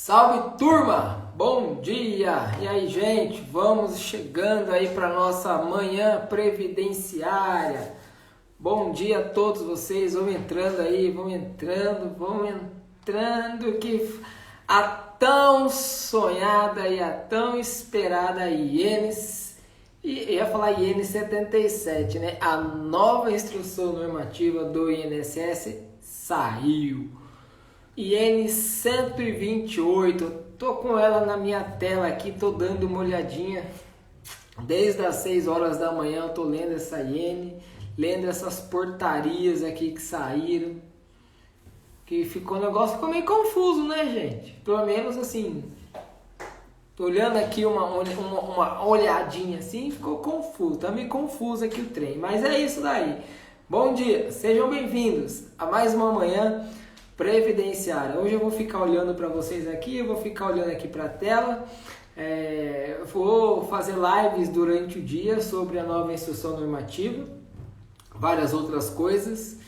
Salve turma, bom dia! E aí gente, vamos chegando aí para nossa manhã previdenciária. Bom dia a todos vocês, vamos entrando aí, vamos entrando que a tão sonhada e a tão esperada IN, e ia falar IN 77, né? A nova instrução normativa do INSS saiu. IN 128, tô com ela na minha tela aqui, tô dando uma olhadinha desde as 6 horas da manhã, eu tô lendo essa IN, lendo essas portarias aqui que saíram, que ficou, o negócio ficou meio confuso, né gente? Pelo menos assim, tô olhando aqui uma olhadinha assim, ficou confuso, tá meio confuso aqui o trem, mas é isso daí. Bom dia, sejam bem-vindos a mais uma manhã previdenciária. Hoje eu vou ficar olhando para vocês aqui, eu vou ficar olhando aqui para a tela, vou fazer lives durante o dia sobre a nova instrução normativa, várias outras coisas,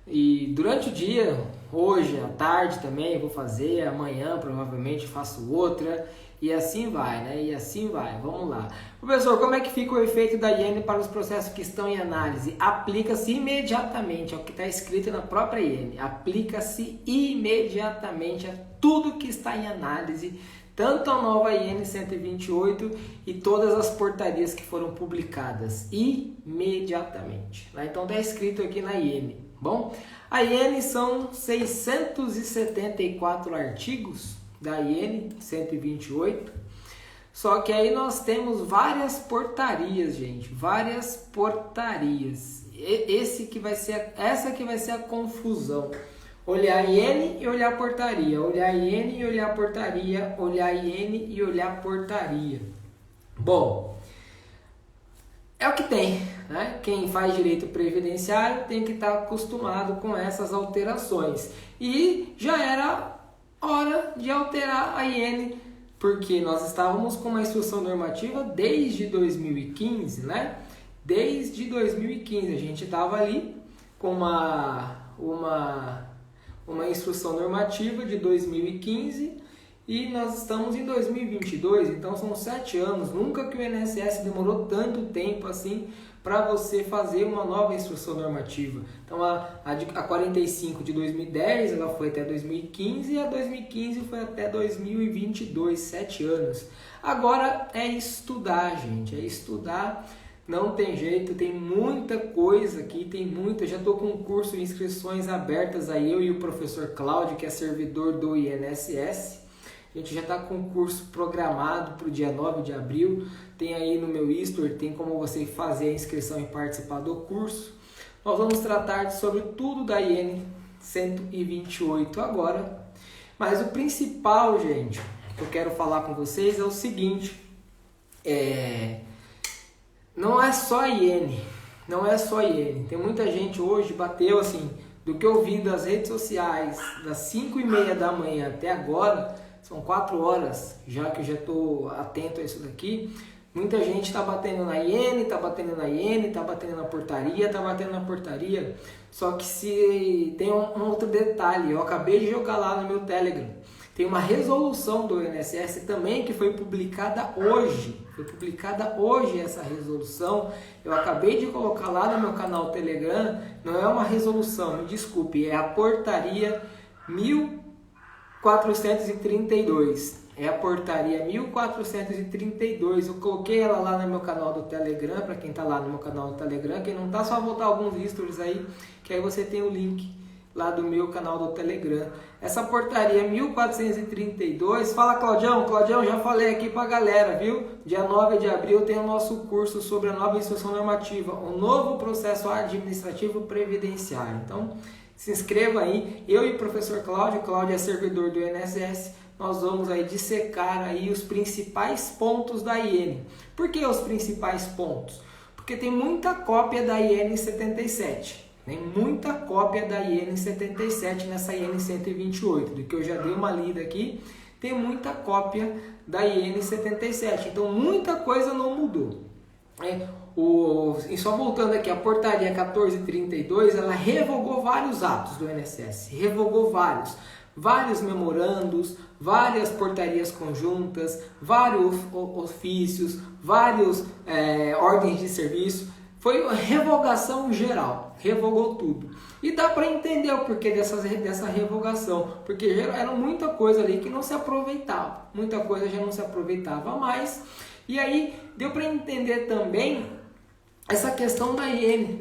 e durante o dia, hoje à tarde também vou fazer, amanhã provavelmente faço outra, e assim vai, né? E assim vai, vamos lá. Professor, como é que fica o efeito da IN para os processos que estão em análise? Aplica-se imediatamente, é o que está escrito na própria IN. Aplica-se imediatamente a tudo que está em análise, tanto a nova IN 128 e todas as portarias que foram publicadas. Imediatamente. Então está escrito aqui na IN. Bom, a IN são 674 artigos da IN 128, só que aí nós temos várias portarias, gente, várias portarias. Essa que vai ser a confusão. Olhar IN e olhar portaria, olhar IN e olhar portaria, olhar IN e olhar portaria. Bom, é o que tem, né? Quem faz direito previdenciário tem que estar acostumado com essas alterações. E já era hora de alterar a IN, porque nós estávamos com uma instrução normativa desde 2015, né? Desde 2015 a gente estava ali com uma instrução normativa de 2015 e nós estamos em 2022, então são 7 anos. Nunca que o INSS demorou tanto tempo assim para você fazer uma nova instrução normativa. Então a 45 de 2010 ela foi até 2015 e a 2015 foi até 2022, 7 anos. Agora é estudar, gente, é estudar, não tem jeito, tem muita coisa aqui, já estou com um curso de inscrições abertas aí, eu e o professor Cláudio, que é servidor do INSS. A gente já está com o curso programado para o dia 9 de abril. Tem aí no meu Store, tem como você fazer a inscrição e participar do curso. Nós vamos tratar sobre tudo da IN 128 agora. Mas o principal, gente, que eu quero falar com vocês é o seguinte. Não é só IN. Não é só IN. Tem muita gente hoje bateu assim, do que eu vi das redes sociais, das 5h30 da manhã até agora. São 4 horas, já que eu já estou atento a isso daqui. Muita gente está batendo na IN, está batendo na IN, está batendo na portaria, está batendo na portaria. Só que se tem um outro detalhe, eu acabei de jogar lá no meu Telegram. Tem uma resolução do INSS também que foi publicada hoje. Foi publicada hoje essa resolução. Eu acabei de colocar lá no meu canal Telegram. Não é uma resolução, me desculpe, é a portaria 1432, é a portaria 1432, eu coloquei ela lá no meu canal do Telegram, para quem está lá no meu canal do Telegram, quem não está, só voltar alguns stories aí, que aí você tem o link lá do meu canal do Telegram. Essa portaria 1432, fala Claudião, já falei aqui para a galera, viu? Dia 9 de abril tem o nosso curso sobre a nova instrução normativa, o novo processo administrativo previdenciário. Então, se inscreva aí, eu e o professor Cláudio é servidor do INSS, nós vamos aí dissecar aí os principais pontos da IN. Por que os principais pontos? Porque tem muita cópia da IN 77, tem muita cópia da IN 77 nessa IN 128, do que eu já dei uma lida aqui, tem muita cópia da IN 77, então muita coisa não mudou. E só voltando aqui, a portaria 1432, ela revogou vários atos do INSS, revogou vários. vários memorandos, várias portarias conjuntas, vários ofícios, vários ordens de serviço. Foi uma revogação geral, revogou tudo. E dá para entender o porquê dessa revogação, porque era muita coisa ali que não se aproveitava, muita coisa já não se aproveitava mais. E aí deu para entender também essa questão da IN,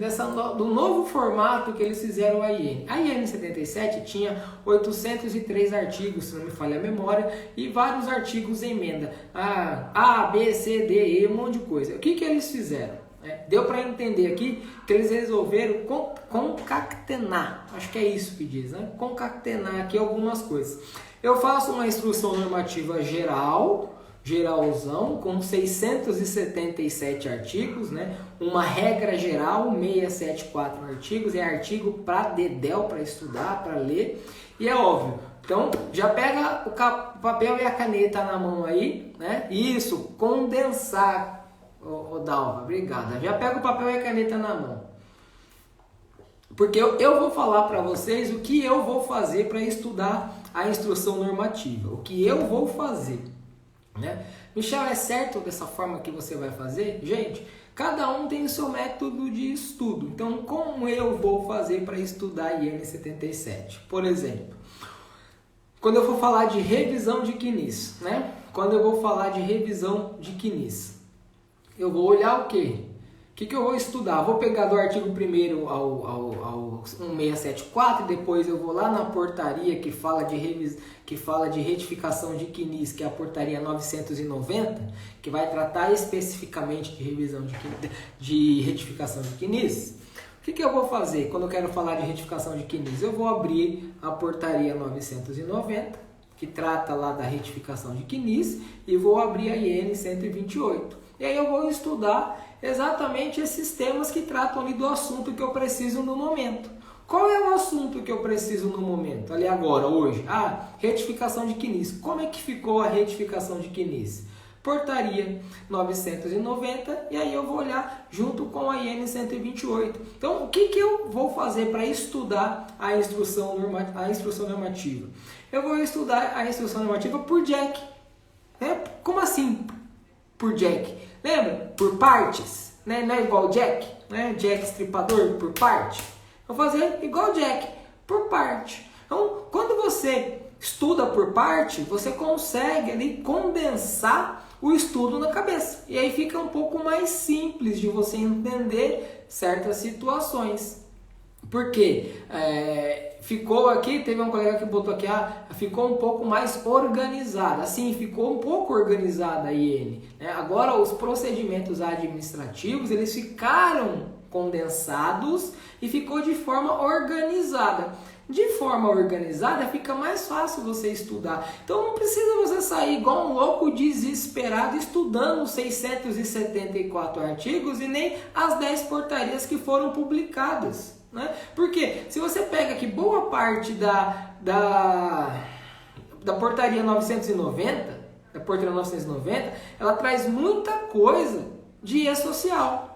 do novo formato que eles fizeram a IN. A IN 77 tinha 803 artigos, se não me falha a memória, e vários artigos em emenda. A, B, C, D, E, um monte de coisa. O que eles fizeram? Deu para entender aqui que eles resolveram concatenar, acho que é isso que diz, né? Concatenar aqui algumas coisas. Eu faço uma instrução normativa geralzão, com 677 artigos, né? Uma regra geral, 674 artigos, é artigo para dedéu, para estudar, para ler, e é óbvio. Então, já pega o papel e a caneta na mão aí, né? Isso, condensar. Ô Dalva, obrigada. Já pega o papel e a caneta na mão. Porque eu vou falar para vocês o que eu vou fazer para estudar a instrução normativa. O que eu vou fazer. Né? Michel, é certo dessa forma que você vai fazer? Gente, cada um tem o seu método de estudo. Então, como eu vou fazer para estudar a IN 77? Por exemplo, quando eu for falar de revisão de CNIS, né? Quando eu vou falar de revisão de CNIS, eu vou olhar o quê? O que eu vou estudar? Vou pegar do artigo 1º ao 1674 e depois eu vou lá na portaria que fala de retificação de CNIS, que é a portaria 990, que vai tratar especificamente de revisão de retificação de CNIS. O que eu vou fazer quando eu quero falar de retificação de CNIS? Eu vou abrir a portaria 990, que trata lá da retificação de CNIS, e vou abrir a IN 128. E aí eu vou estudar exatamente esses temas que tratam ali do assunto que eu preciso no momento. Qual é o assunto que eu preciso no momento, ali agora, hoje? Retificação de CNIS. Como é que ficou a retificação de CNIS? Portaria 990, e aí eu vou olhar junto com a IN 128. Então, o que eu vou fazer para estudar a instrução normativa? Eu vou estudar a instrução normativa por Jack. Né? Como assim por Jack? Lembra? Por partes. Né? Não é igual Jack? Né? Jack Estripador por parte. Vou fazer igual Jack, por parte. Então, quando você estuda por parte, você consegue ali condensar o estudo na cabeça. E aí fica um pouco mais simples de você entender certas situações. Porque ficou aqui, teve um colega que botou aqui, ficou um pouco mais organizada. Assim, ficou um pouco organizada a IN. Né? Agora, os procedimentos administrativos, eles ficaram condensados e ficou de forma organizada. De forma organizada fica mais fácil você estudar. Então não precisa você sair igual um louco desesperado estudando 674 artigos e nem as 10 portarias que foram publicadas. Né? Porque se você pega aqui boa parte da portaria 990, da portaria 990, ela traz muita coisa de e-social.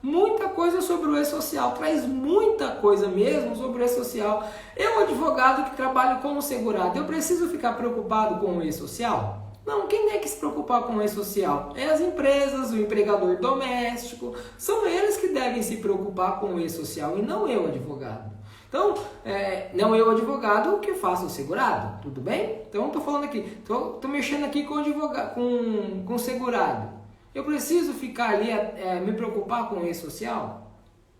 Muita coisa sobre o e-social, traz muita coisa mesmo sobre o e-social. Eu, advogado que trabalho como segurado, eu preciso ficar preocupado com o e-social? Não, quem tem que se preocupar com o e-social? É as empresas, o empregador doméstico, são eles que devem se preocupar com o e-social e não eu, advogado. Então, não eu, advogado, que faço o segurado, tudo bem? Então, estou falando aqui, estou mexendo aqui com advogado, com segurado. Eu preciso ficar ali, me preocupar com o e-social?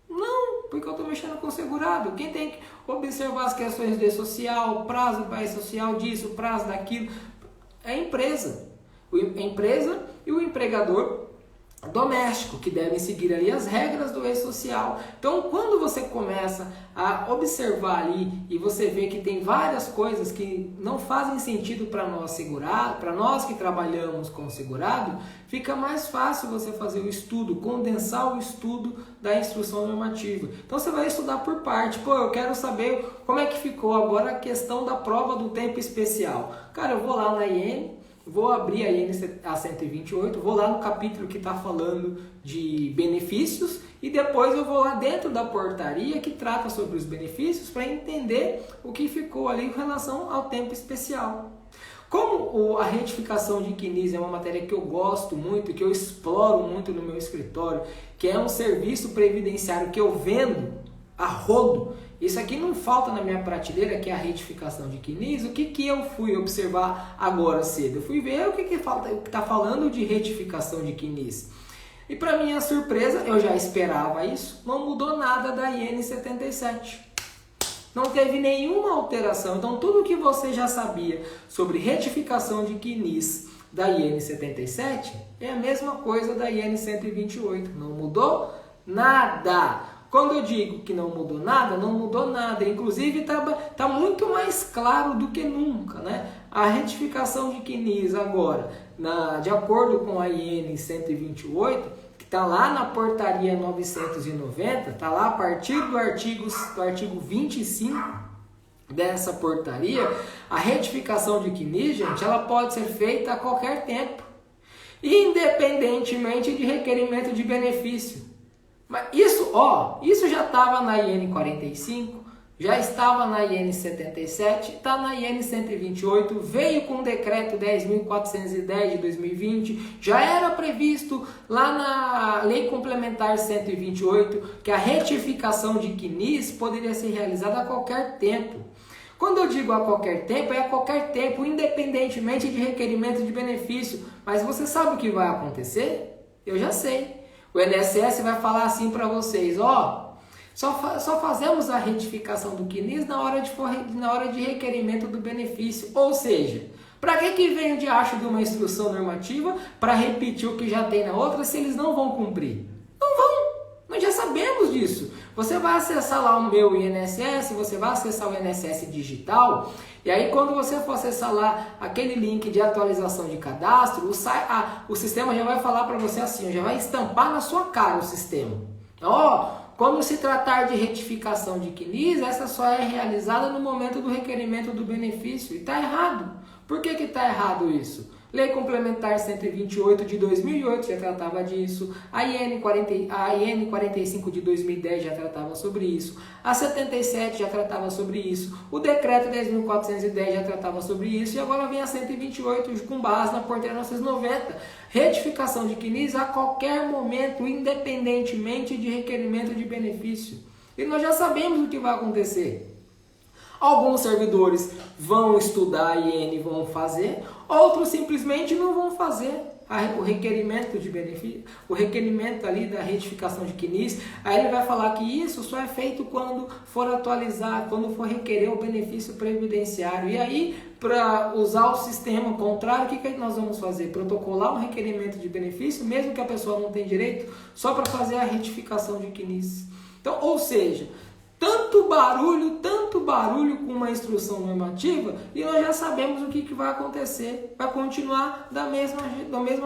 Não, porque eu estou mexendo com o segurado. Quem tem que observar as questões do e-social, prazo para e-social disso, prazo daquilo, é a empresa. A empresa e o empregador doméstico, que devem seguir ali as regras do e-social. Então, quando você começa a observar ali e você vê que tem várias coisas que não fazem sentido para nós segurado, para nós que trabalhamos com segurado, fica mais fácil você fazer o estudo, condensar o estudo da instrução normativa. Então, você vai estudar por parte. Pô, eu quero saber como é que ficou agora a questão da prova do tempo especial. Cara, eu vou lá na IN, vou abrir a IN a 128, vou lá no capítulo que está falando de benefícios e depois eu vou lá dentro da portaria que trata sobre os benefícios para entender o que ficou ali em relação ao tempo especial. Como a retificação de CNIS é uma matéria que eu gosto muito, que eu exploro muito no meu escritório, que é um serviço previdenciário que eu vendo a rodo, isso aqui não falta na minha prateleira, que é a retificação de CNIS. O que eu fui observar agora cedo? Eu fui ver o que está falando de retificação de CNIS. E para minha surpresa, eu já esperava isso, não mudou nada da IN 77. Não teve nenhuma alteração. Então, tudo que você já sabia sobre retificação de CNIS da IN 77 é a mesma coisa da IN 128. Não mudou nada. Quando eu digo que não mudou nada, não mudou nada. Inclusive, está muito mais claro do que nunca, né? A retificação de CNIS agora, de acordo com a IN 128, que está lá na portaria 990, está lá a partir do artigo 25 dessa portaria, a retificação de CNIS, gente, ela pode ser feita a qualquer tempo, independentemente de requerimento de benefício. Mas isso já estava na IN 45, já estava na IN 77, está na IN 128, veio com o decreto 10.410 de 2020, já era previsto lá na Lei Complementar 128 que a retificação de CNIS poderia ser realizada a qualquer tempo. Quando eu digo a qualquer tempo, é a qualquer tempo, independentemente de requerimento de benefício. Mas você sabe o que vai acontecer? Eu já sei. O INSS vai falar assim para vocês, só fazemos a retificação do CNIS na hora de requerimento do benefício. Ou seja, para que vem o diacho de uma instrução normativa para repetir o que já tem na outra se eles não vão cumprir? Não vão, nós já sabemos disso. Você vai acessar lá o meu INSS, você vai acessar o INSS digital, e aí quando você for acessar lá aquele link de atualização de cadastro, o sistema já vai falar para você assim, já vai estampar na sua cara o sistema. Quando se tratar de retificação de CNIS, essa só é realizada no momento do requerimento do benefício. E está errado. Por que está errado isso? Lei Complementar 128 de 2008 já tratava disso, a IN 45 de 2010 já tratava sobre isso, a 77 já tratava sobre isso, o decreto 10.410 já tratava sobre isso, e agora vem a 128 com base na portaria 990. Retificação de CNIS a qualquer momento, independentemente de requerimento de benefício. E nós já sabemos o que vai acontecer. Alguns servidores vão estudar a IN e vão fazer, outros simplesmente não vão fazer o requerimento de benefício, o requerimento ali da retificação de CNIS. Aí ele vai falar que isso só é feito quando for atualizar, quando for requerer o benefício previdenciário. E aí, para usar o sistema contrário, o que nós vamos fazer? Protocolar um requerimento de benefício, mesmo que a pessoa não tenha direito, só para fazer a retificação de CNIS. Então, ou seja, tanto barulho com uma instrução normativa e nós já sabemos o que vai acontecer. Vai continuar da mesma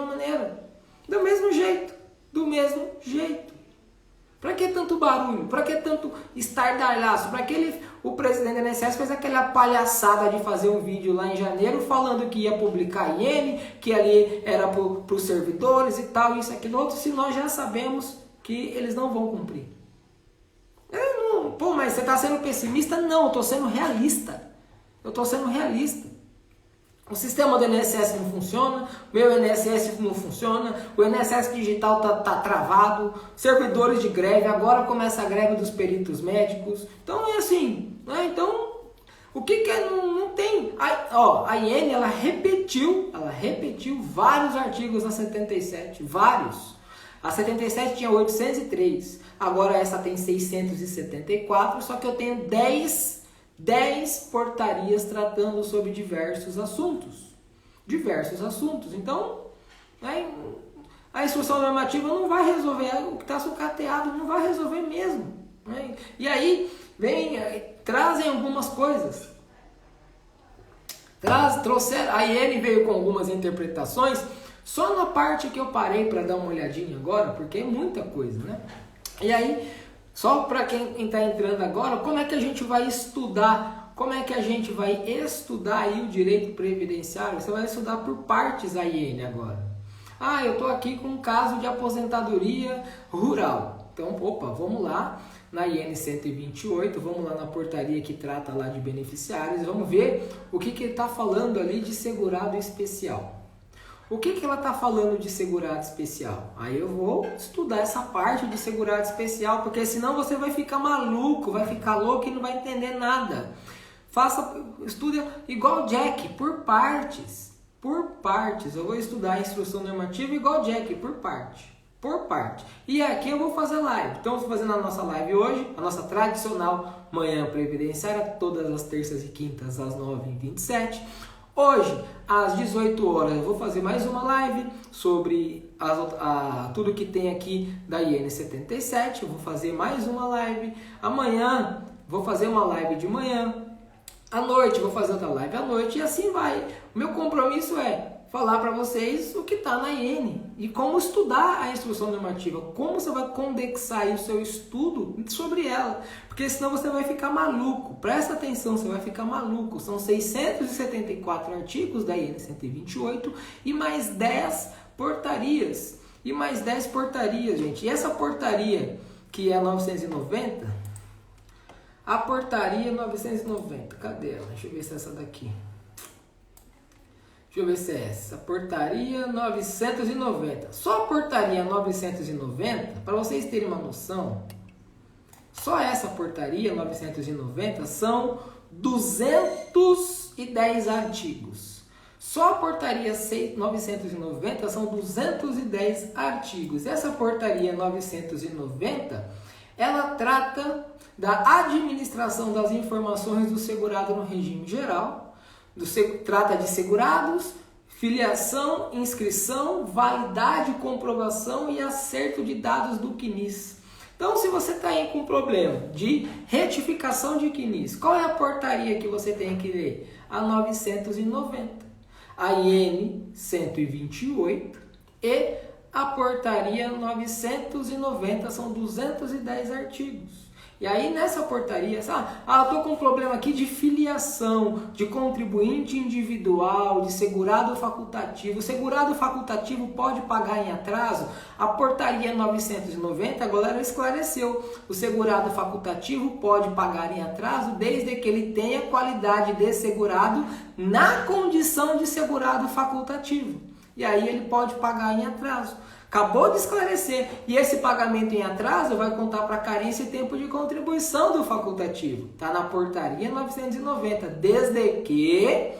maneira, do mesmo jeito. Para que tanto barulho? Para que tanto estardalhaço? Para que o presidente da INSS fez aquela palhaçada de fazer um vídeo lá em janeiro falando que ia publicar IN, que ali era para os servidores e tal, isso, aquilo, outro, se nós já sabemos que eles não vão cumprir. Mas você está sendo pessimista? Não, eu estou sendo realista. O sistema do INSS não funciona, o meu INSS não funciona, o INSS digital está travado, servidores de greve, agora começa a greve dos peritos médicos. Então é assim, né? Então, o que não tem? A IN, ela repetiu vários artigos na 77, vários. A 77 tinha 803, agora essa tem 674, só que eu tenho 10 portarias tratando sobre diversos assuntos. Então, a instrução normativa não vai resolver o que está sucateado, não vai resolver mesmo. Né? E aí, trazem algumas coisas. A IN veio com algumas interpretações. Só na parte que eu parei para dar uma olhadinha agora, porque é muita coisa, né? E aí, só para quem está entrando agora, como é que a gente vai estudar como é que a gente vai estudar aí o direito previdenciário? Você vai estudar por partes a IN agora. Ah, eu estou aqui com um caso de aposentadoria rural. Então, opa, vamos lá na IN 128, vamos lá na portaria que trata lá de beneficiários, vamos ver o que ele está falando ali de segurado especial. O que ela está falando de segurado especial? Aí eu vou estudar essa parte de segurado especial, porque senão você vai ficar maluco, vai ficar louco e não vai entender nada. Estude igual o Jack, por partes. Por partes. Eu vou estudar a instrução normativa igual o Jack, por parte. Por parte. E aqui eu vou fazer live. Então, eu vou fazer na nossa live hoje, a nossa tradicional manhã previdenciária, todas as terças e quintas às 9h27. Hoje, às 18 horas, eu vou fazer mais uma live sobre tudo que tem aqui da IN 77. Eu vou fazer mais uma live. Amanhã, vou fazer uma live de manhã. À noite, vou fazer outra live à noite. E assim vai. O meu compromisso é falar para vocês o que está na IN e como estudar a instrução normativa, como você vai condensar aí o seu estudo sobre ela, porque senão você vai ficar maluco. Presta atenção, você vai ficar maluco. São 674 artigos da IN 128 e mais 10 portarias. E mais 10 portarias, gente. E essa portaria, que é a 990, a portaria 990, cadê ela? Deixa eu ver se é essa daqui. Deixa eu ver se é essa. Portaria 990. Só a portaria 990, para vocês terem uma noção, só essa portaria 990 são 210 artigos. Só a portaria 990 são 210 artigos. Essa portaria 990, ela trata da administração das informações do segurado no regime geral. Trata de segurados, filiação, inscrição, validade, comprovação e acerto de dados do CNIS. Então, se você está aí com problema de retificação de CNIS, qual é a portaria que você tem que ler? A 990, a IN 128 e a portaria 990, são 210 artigos. E aí nessa portaria, eu estou com um problema aqui de filiação, de contribuinte individual, de segurado facultativo. O segurado facultativo pode pagar em atraso? A portaria 990 agora esclareceu. O segurado facultativo pode pagar em atraso desde que ele tenha qualidade de segurado na condição de segurado facultativo. E aí ele pode pagar em atraso. Acabou de esclarecer. E esse pagamento em atraso vai contar para carência e tempo de contribuição do facultativo. Está na portaria 990. Desde que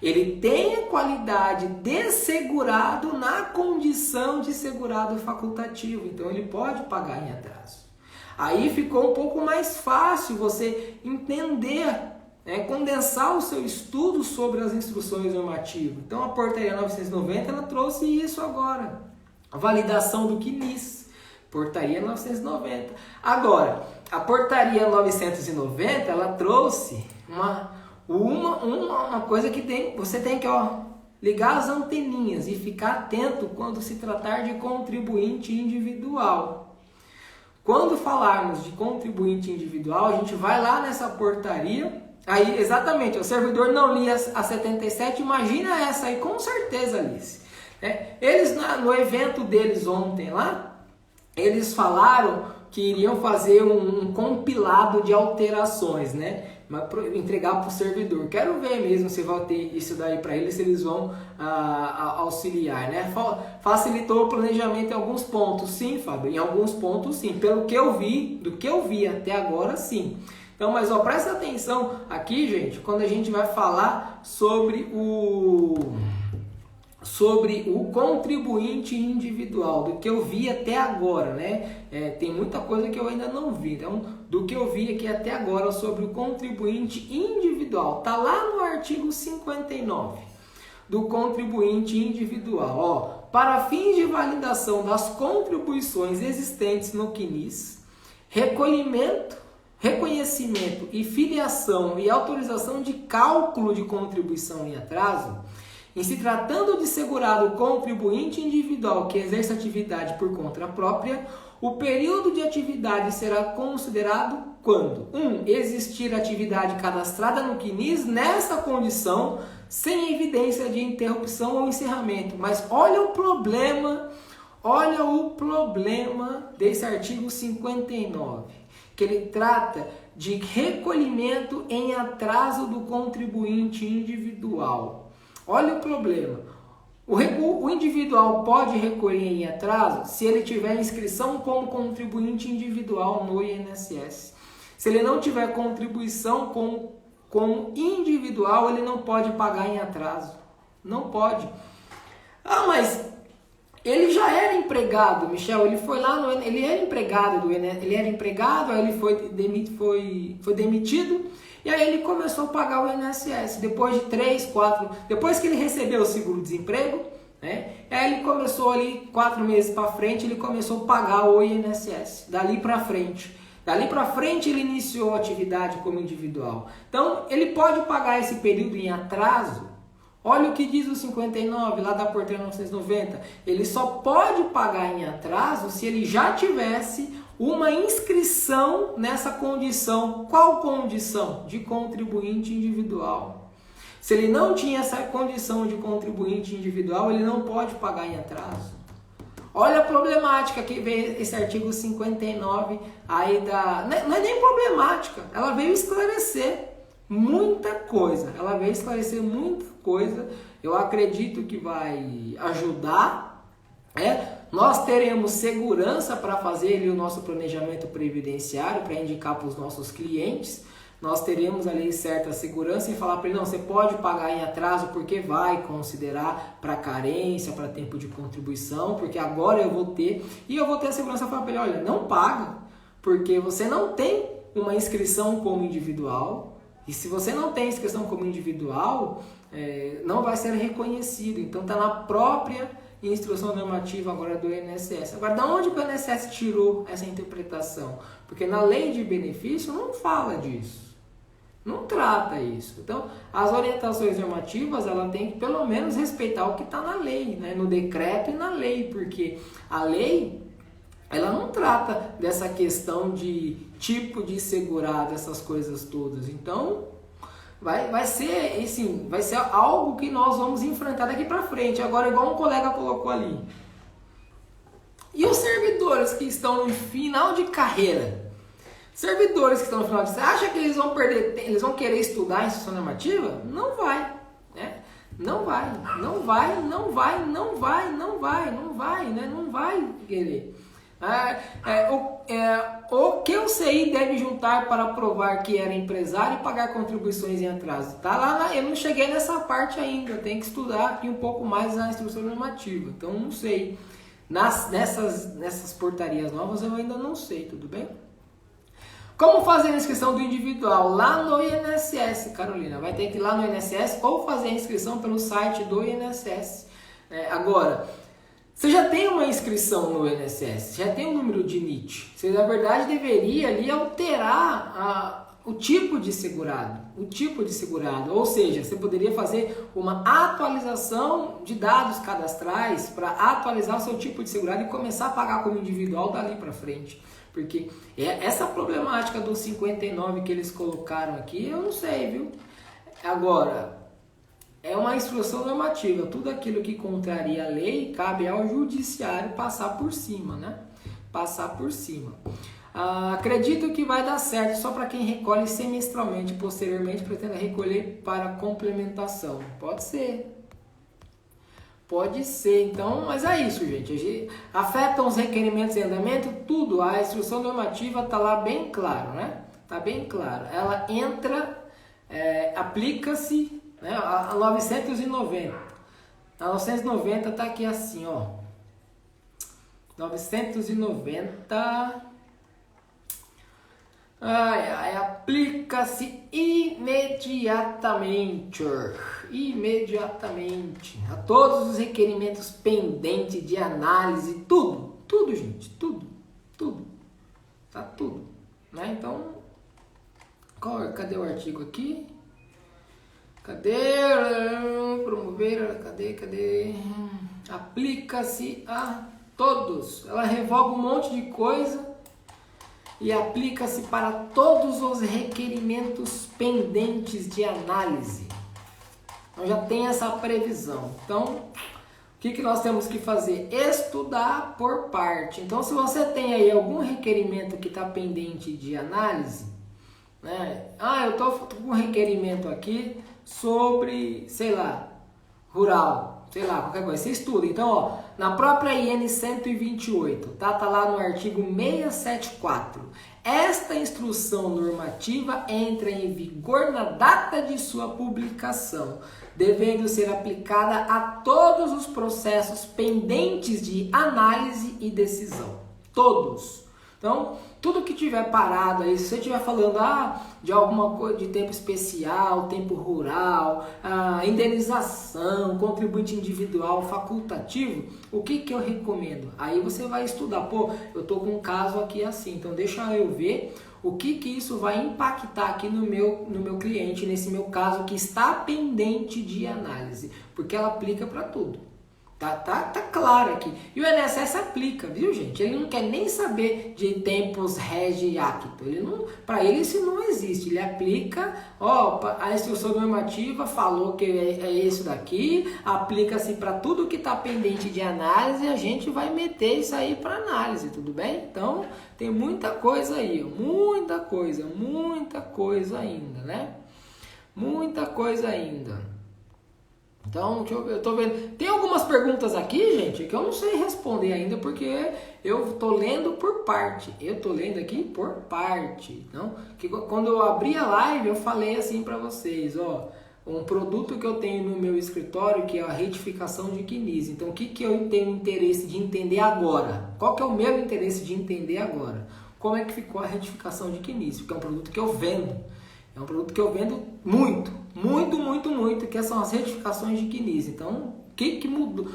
ele tenha qualidade de segurado na condição de segurado facultativo. Então ele pode pagar em atraso. Aí ficou um pouco mais fácil você entender, condensar o seu estudo sobre as instruções normativas. Então a portaria 990 ela trouxe isso agora. A validação do CNIS, portaria 990. Agora, a portaria 990, ela trouxe uma coisa que você tem que ligar as anteninhas e ficar atento quando se tratar de contribuinte individual. Quando falarmos de contribuinte individual, a gente vai lá nessa portaria. Aí, exatamente, o servidor não lia a 77, imagina essa aí, com certeza, Alice. Eles, no evento deles ontem lá, eles falaram que iriam fazer um compilado de alterações, entregar para o servidor. Quero ver mesmo se vai ter isso daí para eles, se eles vão auxiliar, Facilitou o planejamento em alguns pontos, sim, Fábio, em alguns pontos, sim. Do que eu vi até agora, sim. Então, mas presta atenção aqui, gente, quando a gente vai falar sobre o contribuinte individual, do que eu vi até agora, tem muita coisa que eu ainda não vi. Então, do que eu vi aqui até agora sobre o contribuinte individual, tá lá no artigo 59 do contribuinte individual. Para fins de validação das contribuições existentes no CNIS, reconhecimento e filiação e autorização de cálculo de contribuição em atraso, em se tratando de segurado contribuinte individual que exerce atividade por conta própria, o período de atividade será considerado quando? Existir atividade cadastrada no CNIS nessa condição, sem evidência de interrupção ou encerramento. Mas olha o problema desse artigo 59, que ele trata de recolhimento em atraso do contribuinte individual. Olha o problema. O individual pode recolher em atraso se ele tiver inscrição como contribuinte individual no INSS. Se ele não tiver contribuição como individual, ele não pode pagar em atraso. Não pode. Mas ele já era empregado, Michel. Ele foi lá no... Ele era empregado do INSS. Ele era empregado, aí ele foi demitido. E aí ele começou a pagar o INSS. Depois de 3, 4... Depois que ele recebeu o seguro-desemprego, né? Aí ele começou ali, 4 meses para frente, ele começou a pagar o INSS. Dali para frente. Ele iniciou a atividade como individual. Então, ele pode pagar esse período em atraso. Olha o que diz o 59, lá da portaria 990. Ele só pode pagar em atraso se ele já tivesse uma inscrição nessa condição. Qual condição? De contribuinte individual. Se ele não tinha essa condição de contribuinte individual, ele não pode pagar em atraso. Olha a problemática que veio esse artigo 59 aí da... Não é nem problemática, ela veio esclarecer muita coisa. Eu acredito que vai ajudar. Nós teremos segurança para fazer ali o nosso planejamento previdenciário, para indicar para os nossos clientes. Nós teremos ali certa segurança em falar para ele, não, você pode pagar em atraso porque vai considerar para carência, para tempo de contribuição, porque agora eu vou ter, e eu vou ter a segurança para falar para ele, olha, não paga, porque você não tem uma inscrição como individual, e se você não tem inscrição como individual, não vai ser reconhecido. Então está na própria instrução normativa agora do INSS. Agora, de onde o INSS tirou essa interpretação? Porque na lei de benefício não fala disso. Não trata isso. Então, as orientações normativas, ela tem que pelo menos respeitar o que está na lei, né? No decreto e na lei, porque a lei, ela não trata dessa questão de tipo de segurado, essas coisas todas. Então, vai ser algo que nós vamos enfrentar daqui para frente. Agora, igual um colega colocou ali. E os servidores que estão no final de carreira? Servidores que estão no final de carreira, você acha que eles vão perder tempo, eles vão querer estudar a instrução normativa? Não vai, né? Não vai querer. O que o CI deve juntar para provar que era empresário e pagar contribuições em atraso? Tá lá, eu não cheguei nessa parte ainda, eu tenho que estudar aqui um pouco mais a instrução normativa, então não sei. Nessas portarias novas eu ainda não sei, tudo bem? Como fazer a inscrição do individual lá no INSS, Carolina? Vai ter que ir lá no INSS ou fazer a inscrição pelo site do INSS. Agora, você já tem uma inscrição no INSS, já tem um número de NIT. Você, na verdade, deveria ali alterar o tipo de segurado. Ou seja, você poderia fazer uma atualização de dados cadastrais para atualizar o seu tipo de segurado e começar a pagar como individual dali para frente. Porque essa problemática dos 59 que eles colocaram aqui, eu não sei, viu? Agora, é uma instrução normativa. Tudo aquilo que contraria a lei, cabe ao judiciário passar por cima, né? Acredito que vai dar certo só para quem recolhe semestralmente. Posteriormente, pretende recolher para complementação. Pode ser. Então, mas é isso, gente. Afetam os requerimentos em andamento? Tudo. A instrução normativa está lá bem claro, né? Está bem claro. Ela entra, aplica-se, né, a 990. A 990 está aqui assim, ó. 990... aplica-se imediatamente a todos os requerimentos pendentes de análise, tudo, gente, tudo, tá tudo, né? Então, cadê o artigo aqui? Promover, cadê? Aplica-se a todos. Ela revoga um monte de coisa. e aplica-se para todos os requerimentos pendentes de análise. Então já tem essa previsão. Então, o que nós temos que fazer? Estudar por parte. Então, se você tem aí algum requerimento que está pendente de análise, né? Eu estou com um requerimento aqui sobre, sei lá, rural, sei lá, qualquer coisa. Você estuda. Então, ó, na própria IN 128, tá lá no artigo 674. Esta instrução normativa entra em vigor na data de sua publicação, devendo ser aplicada a todos os processos pendentes de análise e decisão. Todos. Então, tudo que tiver parado aí, se você estiver falando de alguma coisa de tempo especial, tempo rural, indenização, contribuinte individual, facultativo, o que eu recomendo? Aí você vai estudar, pô, eu tô com um caso aqui assim, então deixa eu ver o que isso vai impactar aqui no meu cliente, nesse meu caso que está pendente de análise, porque ela aplica para tudo. Tá claro aqui. E o INSS aplica, viu, gente? Ele não quer nem saber de tempos regi acto. Para ele isso não existe. Ele aplica, a instrução normativa falou que é isso daqui, aplica-se para tudo que está pendente de análise e a gente vai meter isso aí para análise, tudo bem? Então, tem muita coisa aí, muita coisa ainda, né? Muita coisa ainda. Então, eu tô vendo. Tem algumas perguntas aqui, gente, que eu não sei responder ainda, porque eu tô lendo por parte. Eu tô lendo aqui por parte. Então, quando eu abri a live, eu falei assim para vocês, um produto que eu tenho no meu escritório, que é a retificação de CNIS. Então, o que eu tenho interesse de entender agora? Qual que é o meu interesse de entender agora? Como é que ficou a retificação de CNIS? Porque é um produto que eu vendo. É um produto que eu vendo muito, que são as retificações de CNIS. Então, o que mudou?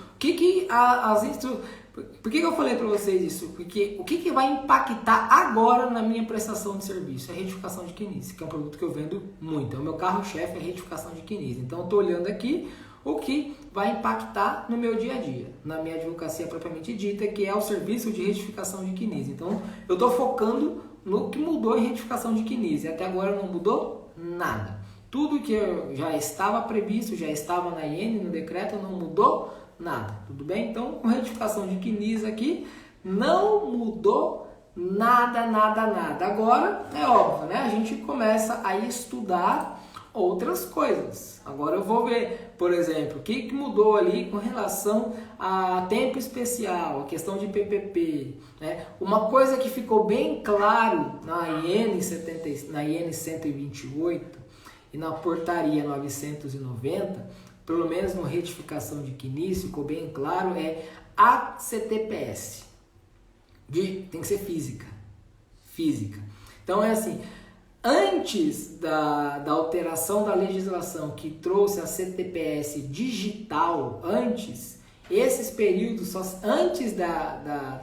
Por que eu falei para vocês isso? Porque o que vai impactar agora na minha prestação de serviço? É a retificação de CNIS, que é um produto que eu vendo muito. É o meu carro-chefe, é a retificação de CNIS. Então, eu estou olhando aqui o que vai impactar no meu dia a dia, na minha advocacia propriamente dita, que é o serviço de retificação de CNIS. Então, eu estou focando no que mudou em retificação de CNIS. E até agora não mudou nada. Tudo que já estava previsto, já estava na IN, no decreto, não mudou nada. Tudo bem? Então, com retificação de CNIS aqui, não mudou nada. Agora, é óbvio, né? A gente começa a estudar outras coisas. Agora eu vou ver, por exemplo, o que mudou ali com relação a tempo especial, a questão de PPP, né? Uma coisa que ficou bem claro na IN 128 e na portaria 990, pelo menos na retificação de CNIS, ficou bem claro, é a CTPS. Tem que ser física. Então é assim, antes da alteração da legislação que trouxe a CTPS digital, esses períodos, antes da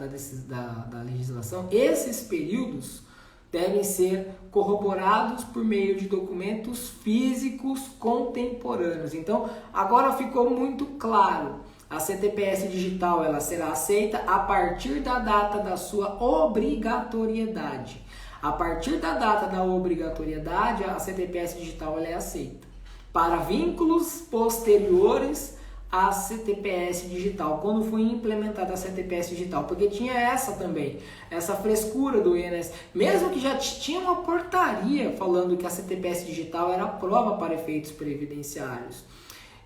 legislação, esses períodos devem ser corroborados por meio de documentos físicos contemporâneos. Então, agora ficou muito claro. A CTPS digital ela será aceita a partir da data da sua obrigatoriedade. A partir da data da obrigatoriedade, a CTPS digital ela é aceita. Para vínculos posteriores à CTPS digital, quando foi implementada a CTPS digital, porque tinha essa também, essa frescura do INSS, mesmo que já tinha uma portaria falando que a CTPS digital era prova para efeitos previdenciários.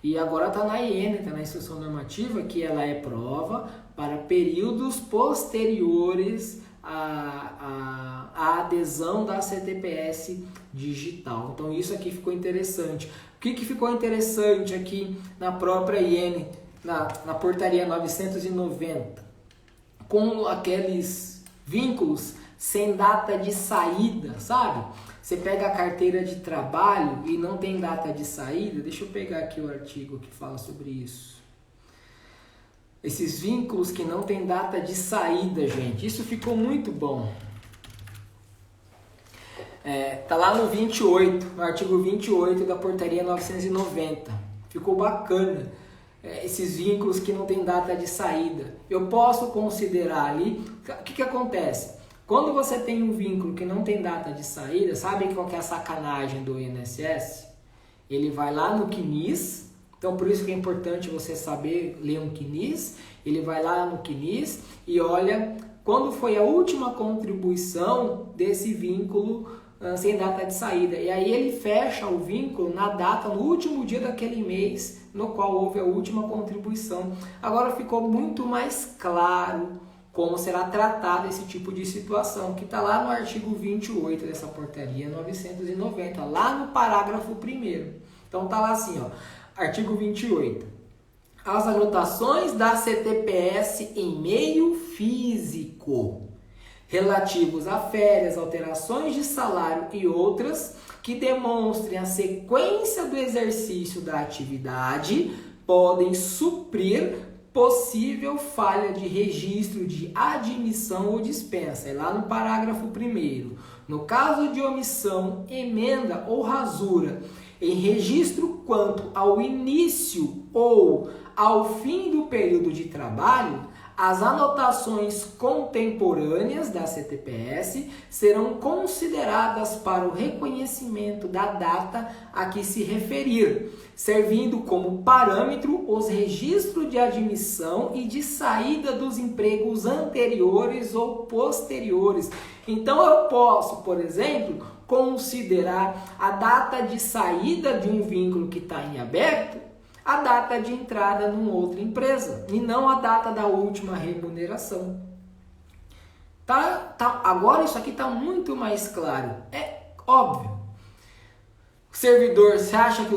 E agora está na IN, está na instrução normativa, que ela é prova para períodos posteriores à adesão da CTPS digital. Então isso aqui ficou interessante. O que ficou interessante aqui na própria IN, na portaria 990, com aqueles vínculos sem data de saída, sabe? Você pega a carteira de trabalho e não tem data de saída. Deixa eu pegar aqui o artigo que fala sobre isso. Esses vínculos que não tem data de saída, gente. Isso ficou muito bom. Tá lá no 28, no artigo 28 da portaria 990. Ficou bacana. Esses vínculos que não tem data de saída. Eu posso considerar ali... O que acontece? Quando você tem um vínculo que não tem data de saída, sabe qual que é a sacanagem do INSS? Ele vai lá no CNIS, então por isso que é importante você saber ler um CNIS, ele vai lá no CNIS e olha quando foi a última contribuição desse vínculo sem data de saída. E aí ele fecha o vínculo na data, no último dia daquele mês no qual houve a última contribuição. Agora ficou muito mais claro como será tratado esse tipo de situação, que está lá no artigo 28 dessa portaria 990, lá no parágrafo 1º. Então está lá assim, ó, artigo 28. As anotações da CTPS em meio físico, relativos a férias, alterações de salário e outras que demonstrem a sequência do exercício da atividade, podem suprir possível falha de registro de admissão ou dispensa. É lá no parágrafo 1º. No caso de omissão, emenda ou rasura em registro quanto ao início ou ao fim do período de trabalho, as anotações contemporâneas da CTPS serão consideradas para o reconhecimento da data a que se referir, servindo como parâmetro os registros de admissão e de saída dos empregos anteriores ou posteriores. Então eu posso, por exemplo, considerar a data de saída de um vínculo que está em aberto a data de entrada numa outra empresa e não a data da última remuneração. Agora isso aqui está muito mais claro. É óbvio. O servidor, você acha que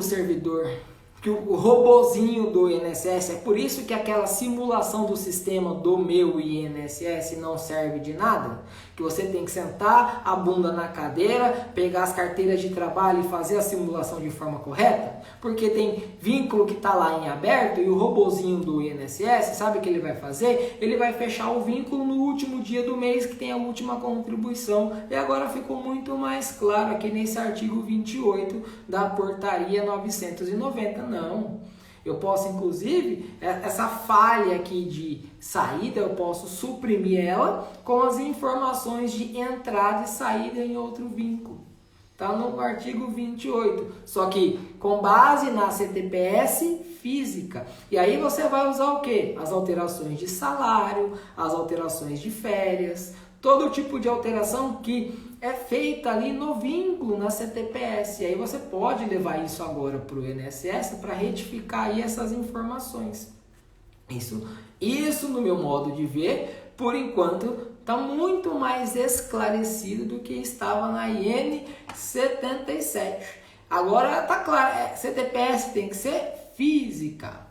o robozinho do INSS, é por isso que aquela simulação do sistema do meu INSS não serve de nada? Que você tem que sentar a bunda na cadeira, pegar as carteiras de trabalho e fazer a simulação de forma correta? Porque tem vínculo que está lá em aberto e o robozinho do INSS, sabe o que ele vai fazer? Ele vai fechar o vínculo no último dia do mês que tem a última contribuição. E agora ficou muito mais claro aqui nesse artigo 28 da portaria 990. Não. Eu posso, inclusive, essa falha aqui de saída, eu posso suprimir ela com as informações de entrada e saída em outro vínculo. Está no artigo 28. Só que com base na CTPS física. E aí você vai usar o quê? As alterações de salário, as alterações de férias, todo tipo de alteração que é feita ali no vínculo, na CTPS. E aí você pode levar isso agora para o INSS para retificar aí essas informações. Isso, no meu modo de ver, por enquanto, está muito mais esclarecido do que estava na IN 77. Agora está claro, CTPS tem que ser física,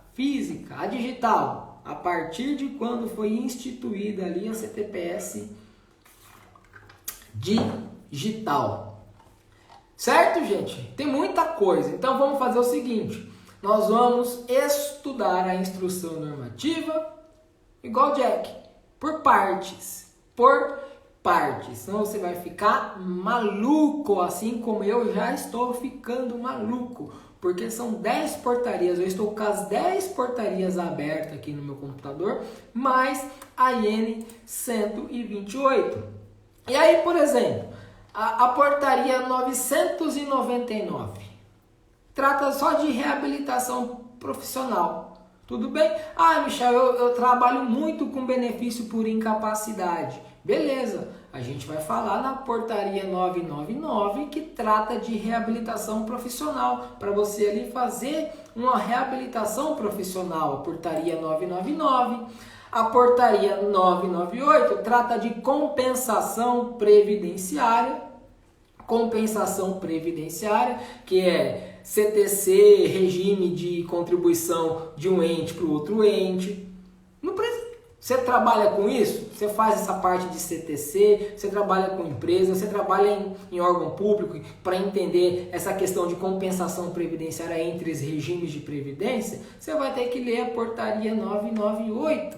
a digital, a partir de quando foi instituída ali a CTPS digital. Certo, gente? Tem muita coisa. Então vamos fazer o seguinte, nós vamos estudar a instrução normativa igual Jack, por partes, senão você vai ficar maluco, assim como eu já estou ficando maluco, porque são 10 portarias, eu estou com as 10 portarias abertas aqui no meu computador, mais a IN 128. E aí, por exemplo, a portaria 999 trata só de reabilitação profissional. Tudo bem? Ah, Michel, eu trabalho muito com benefício por incapacidade. Beleza, a gente vai falar na portaria 999 que trata de reabilitação profissional, para você ali fazer uma reabilitação profissional, a portaria 999. A portaria 998 trata de compensação previdenciária, que é CTC, regime de contribuição de um ente para o outro ente. Não precisa. Você trabalha com isso? Você faz essa parte de CTC, você trabalha com empresa, você trabalha em órgão público para entender essa questão de compensação previdenciária entre os regimes de previdência, você vai ter que ler a portaria 998.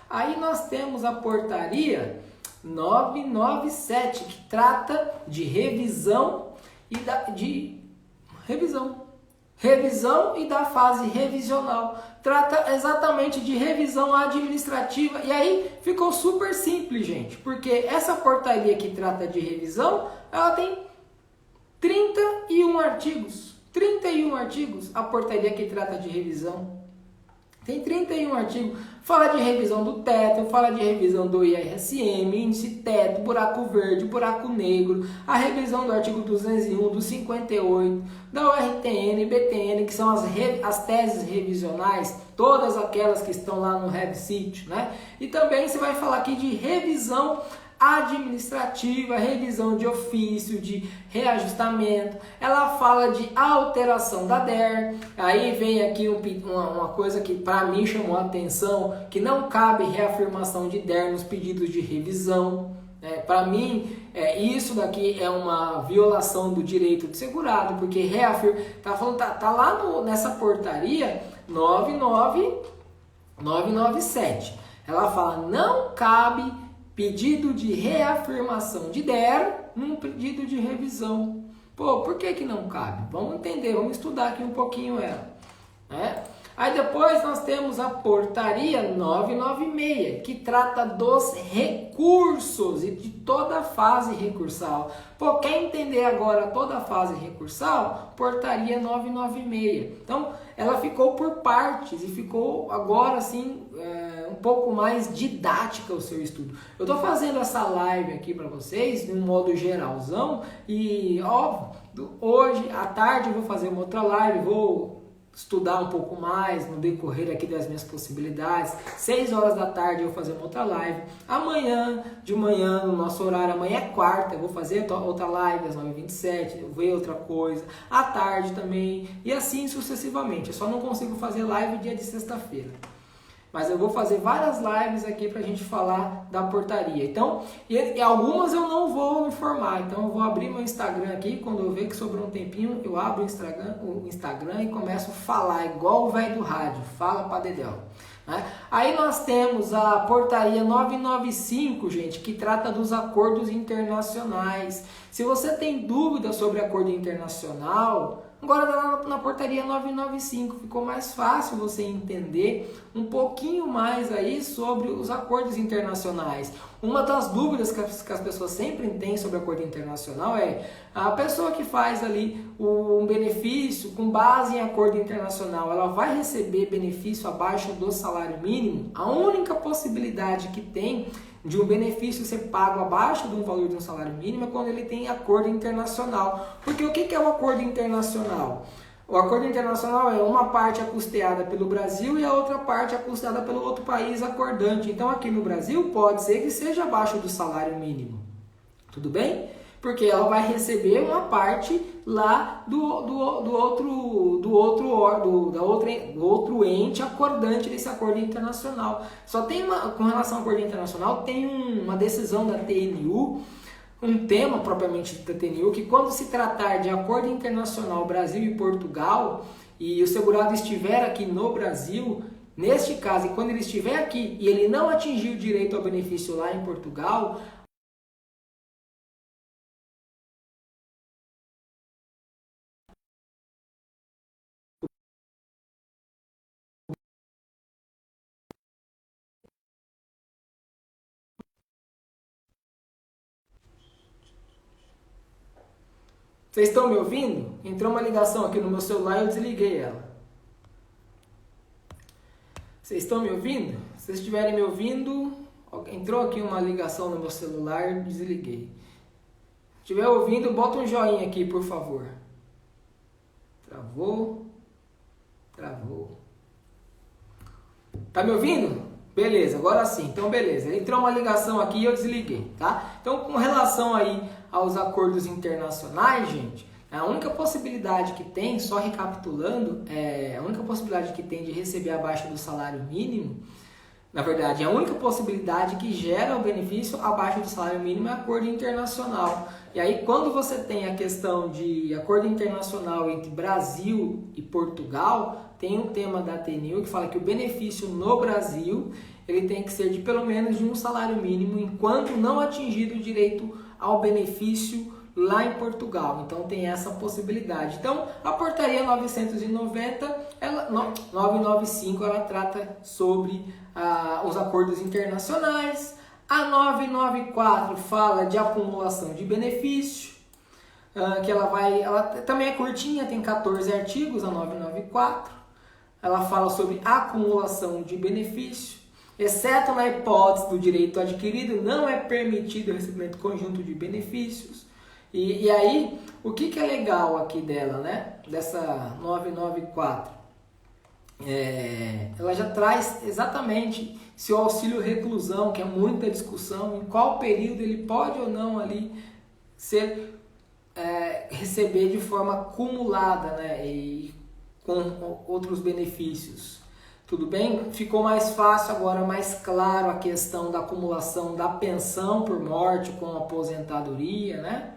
Aí nós temos a portaria 997, que trata de revisão revisão e da fase revisional. Trata exatamente de revisão administrativa. E aí ficou super simples, gente, porque essa portaria que trata de revisão, ela tem 31 artigos. 31 artigos, a portaria que trata de revisão. Tem 31 artigos. Fala de revisão do teto, fala de revisão do IRSM, índice teto, buraco verde, buraco negro, a revisão do artigo 201, do 58, da ORTN, BTN, que são as teses revisionais, todas aquelas que estão lá no RevSit, né? E também você vai falar aqui de revisão administrativa, revisão de ofício, de reajustamento. Ela fala de alteração da DER. Aí vem aqui uma coisa que para mim chamou a atenção, que não cabe reafirmação de DER nos pedidos de revisão. Para mim, isso daqui é uma violação do direito do segurado, porque tá lá nessa portaria 997. Ela fala, não cabe pedido de reafirmação de DER num pedido de revisão. Pô, por que não cabe? Vamos entender, vamos estudar aqui um pouquinho ela. Aí depois nós temos a portaria 996, que trata dos recursos e de toda a fase recursal. Pô, quer entender agora toda a fase recursal? Portaria 996. Então, ela ficou por partes e ficou agora assim um pouco mais didática o seu estudo. Eu estou fazendo essa live aqui para vocês de um modo geralzão e óbvio, hoje à tarde eu vou fazer uma outra live, vou estudar um pouco mais no decorrer aqui das minhas possibilidades. 6 horas da tarde eu vou fazer uma outra live. Amanhã, de manhã, no nosso horário, amanhã é quarta, eu vou fazer outra live às 9h27, eu vou ver outra coisa. À tarde também, e assim sucessivamente. Eu só não consigo fazer live dia de sexta-feira. Mas eu vou fazer várias lives aqui pra gente falar da portaria. Então, e algumas eu não vou informar. Então eu vou abrir meu Instagram aqui. Quando eu ver que sobrou um tempinho, eu abro o Instagram e começo a falar igual o velho do rádio. Fala pra dedéu. Aí nós temos a portaria 995, gente, que trata dos acordos internacionais. Se você tem dúvida sobre acordo internacional, agora na portaria 995 ficou mais fácil você entender um pouquinho mais aí sobre os acordos internacionais. Uma das dúvidas que as pessoas sempre têm sobre acordo internacional é a pessoa que faz ali um benefício com base em acordo internacional, ela vai receber benefício abaixo do salário mínimo? A única possibilidade que tem de um benefício ser pago abaixo do valor de um salário mínimo é quando ele tem acordo internacional. Porque o que é o acordo internacional? O acordo internacional é uma parte é custeada pelo Brasil e a outra parte é custeada pelo outro país acordante. Então aqui no Brasil pode ser que seja abaixo do salário mínimo. Tudo bem? Porque ela vai receber uma parte lá do outro ente acordante desse acordo internacional. Só tem com relação ao acordo internacional, tem uma decisão da TNU, um tema propriamente da TNU, que quando se tratar de acordo internacional Brasil e Portugal, e o segurado estiver aqui no Brasil, neste caso, e quando ele estiver aqui e ele não atingir o direito ao benefício lá em Portugal, vocês estão me ouvindo? Entrou uma ligação aqui no meu celular e eu desliguei ela. Vocês estão me ouvindo? Se vocês estiverem me ouvindo, entrou aqui uma ligação no meu celular, desliguei. Se estiver ouvindo, bota um joinha aqui, por favor. Travou. Tá me ouvindo? Beleza, agora sim. Então, beleza. Entrou uma ligação aqui e eu desliguei, tá? Então, com relação aí aos acordos internacionais, gente, a única possibilidade que tem, só recapitulando, a única possibilidade que tem de receber abaixo do salário mínimo, na verdade, a única possibilidade que gera o benefício abaixo do salário mínimo é acordo internacional. E aí, quando você tem a questão de acordo internacional entre Brasil e Portugal, tem um tema da TNU que fala que o benefício no Brasil ele tem que ser de pelo menos de um salário mínimo, enquanto não atingido o direito ao benefício lá em Portugal. Então tem essa possibilidade. Então a portaria 995 ela trata sobre os acordos internacionais. A 994 fala de acumulação de benefício, que ela também é curtinha, tem 14 artigos, a 994. Ela fala sobre acumulação de benefício. Exceto na hipótese do direito adquirido, não é permitido o recebimento conjunto de benefícios. E aí, o que é legal aqui dela, né? Dessa 994? Ela já traz exatamente se o auxílio reclusão, que é muita discussão, em qual período ele pode ou não ali receber de forma acumulada, né? E com outros benefícios. Tudo bem? Ficou mais fácil agora, mais claro a questão da acumulação da pensão por morte com aposentadoria, né?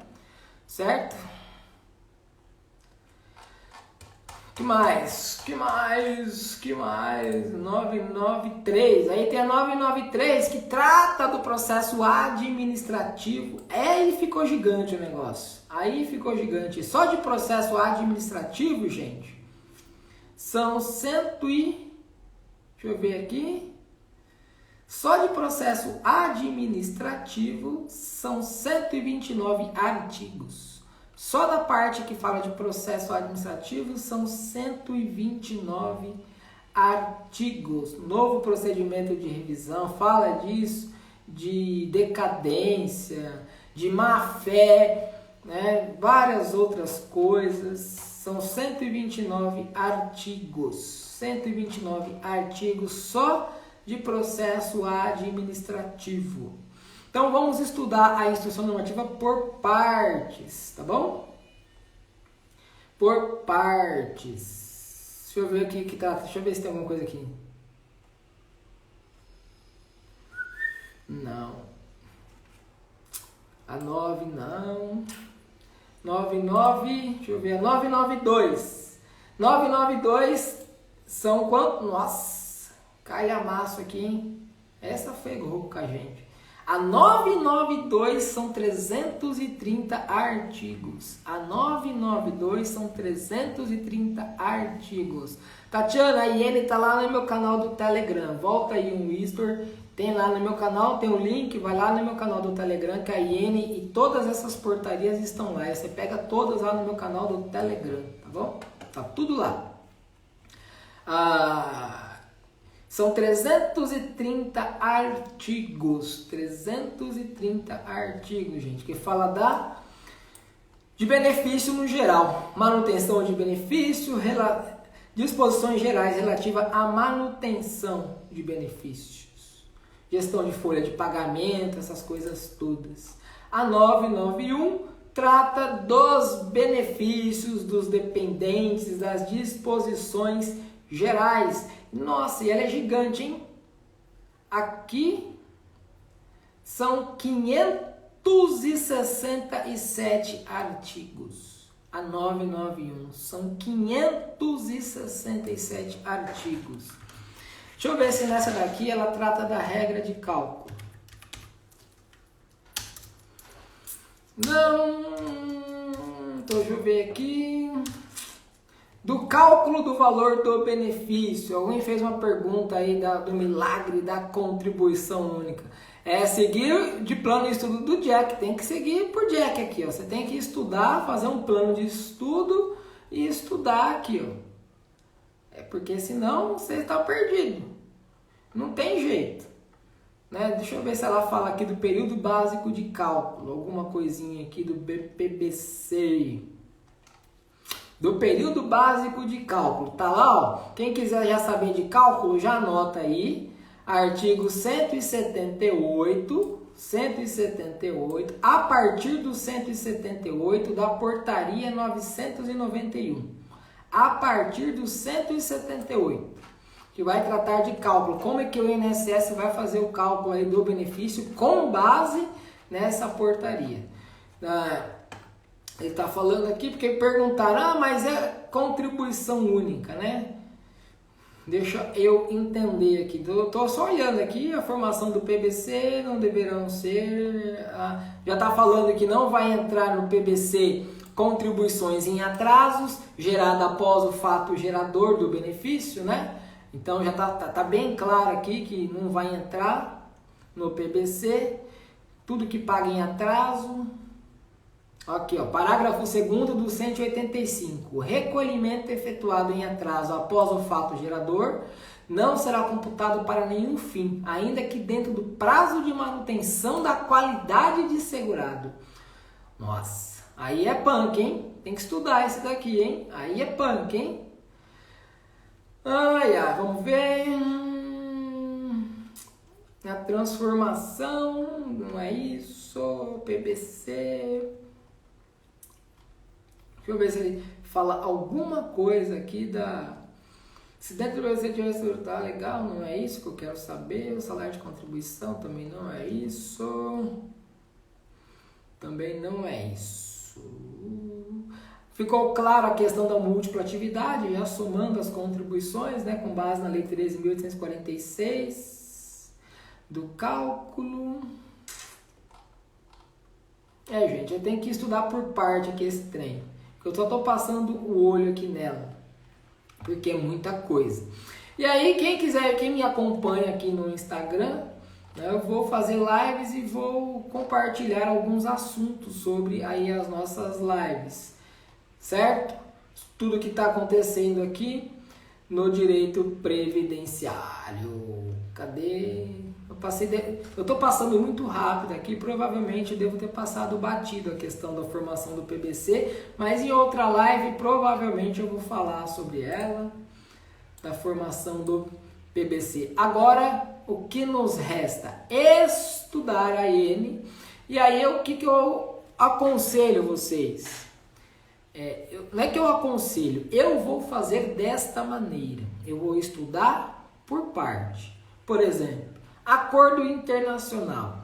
Certo? Que mais? 993. Aí tem a 993 que trata do processo administrativo. Aí ficou gigante o negócio. Aí ficou gigante. Só de processo administrativo, gente, são deixa eu ver aqui. Só de processo administrativo são 129 artigos. Só da parte que fala de processo administrativo são 129 artigos. Novo procedimento de revisão fala disso, de decadência, de má-fé, né? Várias outras coisas. São 129 artigos. 129 artigos só de processo administrativo. Então vamos estudar a instrução normativa por partes, tá bom? Por partes. Deixa eu ver aqui que tá. Deixa eu ver se tem alguma coisa aqui. Não. A 9 não. 99, deixa eu ver, a 992. 992 são quanto? Nossa, cai amasso aqui, hein? Essa ferrou com a gente. A 992 são 330 artigos. A 992 são 330 artigos. Tatiana, a Iene tá lá no meu canal do Telegram. Volta aí um whisper. Tem lá no meu canal, tem um link, vai lá no meu canal do Telegram, que a Iene e todas essas portarias estão lá. Você pega todas lá no meu canal do Telegram, tá bom? Tá tudo lá. São 330 artigos. 330 artigos, gente, que fala de benefício no geral. Manutenção de benefício, disposições gerais relativas à manutenção de benefícios. Gestão de folha de pagamento, essas coisas todas. A 991 trata dos benefícios dos dependentes, das disposições gerais. Nossa, e ela é gigante, hein? Aqui são 567 artigos. A 991 são 567 artigos. Deixa eu ver se nessa daqui ela trata da regra de cálculo. Não. Então, deixa eu ver aqui. Do cálculo do valor do benefício. Alguém fez uma pergunta aí do milagre da contribuição única. Seguir de plano de estudo do Jack. Tem que seguir por Jack aqui, ó. Você tem que estudar, fazer um plano de estudo e estudar aqui, ó. Porque senão você está perdido. Não tem jeito. Né? Deixa eu ver se ela fala aqui do período básico de cálculo. Alguma coisinha aqui do BPBC. Do período básico de cálculo. Tá lá, ó. Quem quiser já saber de cálculo, já anota aí. Artigo 178. 178. A partir do 178 da portaria 991. A partir do 178, que vai tratar de cálculo. Como é que o INSS vai fazer o cálculo aí do benefício com base nessa portaria? Ele está falando aqui porque perguntaram, mas é contribuição única, né? Deixa eu entender aqui. Tô só olhando aqui a formação do PBC, não deverão ser. Já está falando que não vai entrar no PBC contribuições em atrasos gerada após o fato gerador do benefício, né? Então já tá bem claro aqui que não vai entrar no PBC. Tudo que paga em atraso. Aqui, ó, parágrafo 2º do 185. O recolhimento efetuado em atraso após o fato gerador não será computado para nenhum fim, ainda que dentro do prazo de manutenção da qualidade de segurado. Nossa, aí é punk, hein? Tem que estudar esse daqui, hein? Aí é punk, hein? Vamos ver. A transformação, não é isso? PBC. Deixa eu ver se ele fala alguma coisa aqui da... Se dentro do PBC tiver resultado legal, não é isso que eu quero saber. O salário de contribuição também não é isso. Também não é isso. Ficou claro a questão da múltipla atividade, já somando as contribuições, né, com base na Lei 13.846 do cálculo. Gente, eu tenho que estudar por parte aqui esse trem. Eu só estou passando o olho aqui nela, porque é muita coisa. E aí, quem quiser, quem me acompanha aqui no Instagram, né, eu vou fazer lives e vou compartilhar alguns assuntos sobre aí as nossas lives, certo? Tudo que está acontecendo aqui no direito previdenciário. Cadê? Eu estou passando muito rápido aqui, provavelmente eu devo ter passado batido a questão da formação do PBC, mas em outra live provavelmente eu vou falar sobre ela, da formação do PBC. Agora, o que nos resta? Estudar a IN. E aí, o que eu aconselho vocês? Não é que eu aconselho, eu vou fazer desta maneira. Eu vou estudar por parte. Por exemplo, acordo internacional.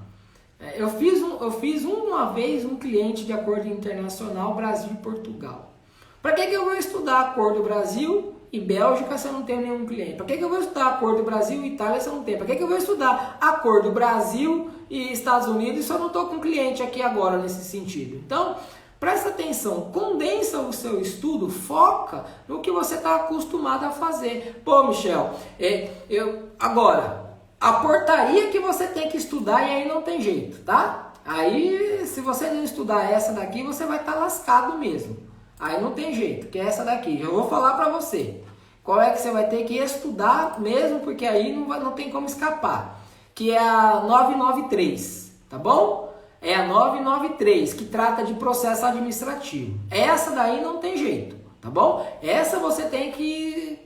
Eu fiz uma vez um cliente de acordo internacional Brasil e Portugal. Para que eu vou estudar acordo Brasil e Bélgica se eu não tenho nenhum cliente? Para que eu vou estudar acordo Brasil e Itália se eu não tenho? Para que eu vou estudar acordo Brasil e Estados Unidos se eu não estou com cliente aqui agora nesse sentido? Então, presta atenção, condensa o seu estudo, foca no que você está acostumado a fazer. Pô, Michel, agora, a portaria que você tem que estudar e aí não tem jeito, tá? Aí, se você não estudar essa daqui, você vai estar lascado mesmo. Aí não tem jeito, que é essa daqui. Eu vou falar para você. Qual é que você vai ter que estudar mesmo, porque aí não tem como escapar. Que é a 993, tá bom? É a 993, que trata de processo administrativo. Essa daí não tem jeito, tá bom? Essa você tem que...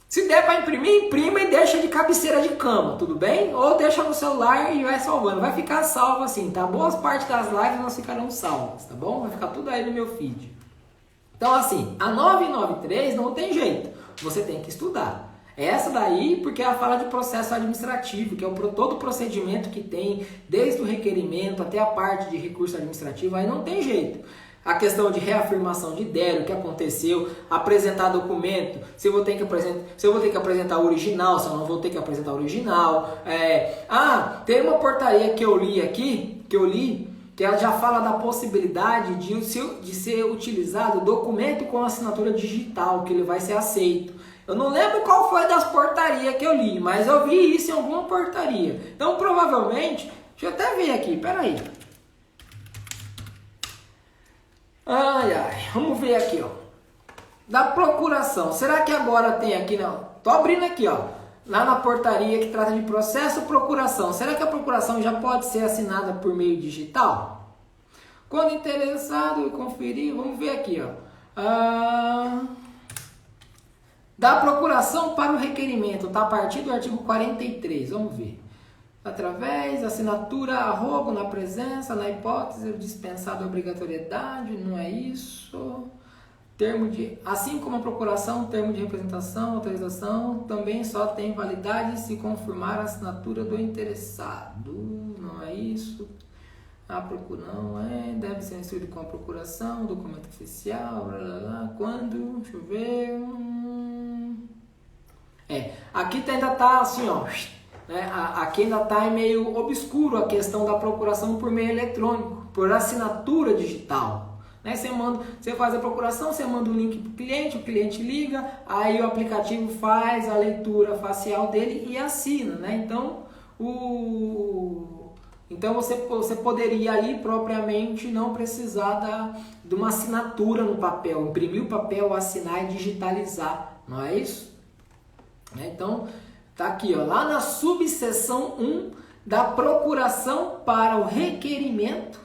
Se der para imprimir, imprima e deixa de cabeceira de cama, tudo bem? Ou deixa no celular e vai salvando. Vai ficar salvo assim, tá? Boas partes das lives não ficarão salvas, tá bom? Vai ficar tudo aí no meu feed. Então assim, a 993 não tem jeito. Você tem que estudar. Essa daí, porque ela fala de processo administrativo, que é todo o procedimento que tem, desde o requerimento até a parte de recurso administrativo, aí não tem jeito. A questão de reafirmação de ideia, o que aconteceu, apresentar documento, se eu vou ter que apresentar o original, se eu não vou ter que apresentar o original. Tem uma portaria que eu li aqui, que ela já fala da possibilidade de ser utilizado documento com assinatura digital, que ele vai ser aceito. Eu não lembro qual foi das portarias que eu li, mas eu vi isso em alguma portaria. Então, provavelmente, deixa eu até ver aqui, peraí. Vamos ver aqui, ó. Da procuração. Será que agora tem aqui, não? Tô abrindo aqui, ó. Lá na portaria que trata de processo, procuração. Será que a procuração já pode ser assinada por meio digital? Quando interessado, conferir, vamos ver aqui, ó. Da procuração para o requerimento, tá? A partir do artigo 43, vamos ver. Através, assinatura, arrogo na presença, na hipótese dispensada a obrigatoriedade, não é isso. Assim como a procuração, termo de representação, autorização, também só tem validade se confirmar a assinatura do interessado, não é isso. A procuração deve ser instruído com a procuração, documento oficial, quando, deixa eu ver... Aqui ainda está assim, ó, né? Aqui ainda está meio obscuro a questão da procuração por meio eletrônico, por assinatura digital. Né? Você faz a procuração, você manda o link para o cliente liga, aí o aplicativo faz a leitura facial dele e assina. Né? Então você poderia ali propriamente não precisar de uma assinatura no papel, imprimir o papel, assinar e digitalizar, não é isso? Então, tá aqui, ó, lá na subseção 1 da procuração para o requerimento,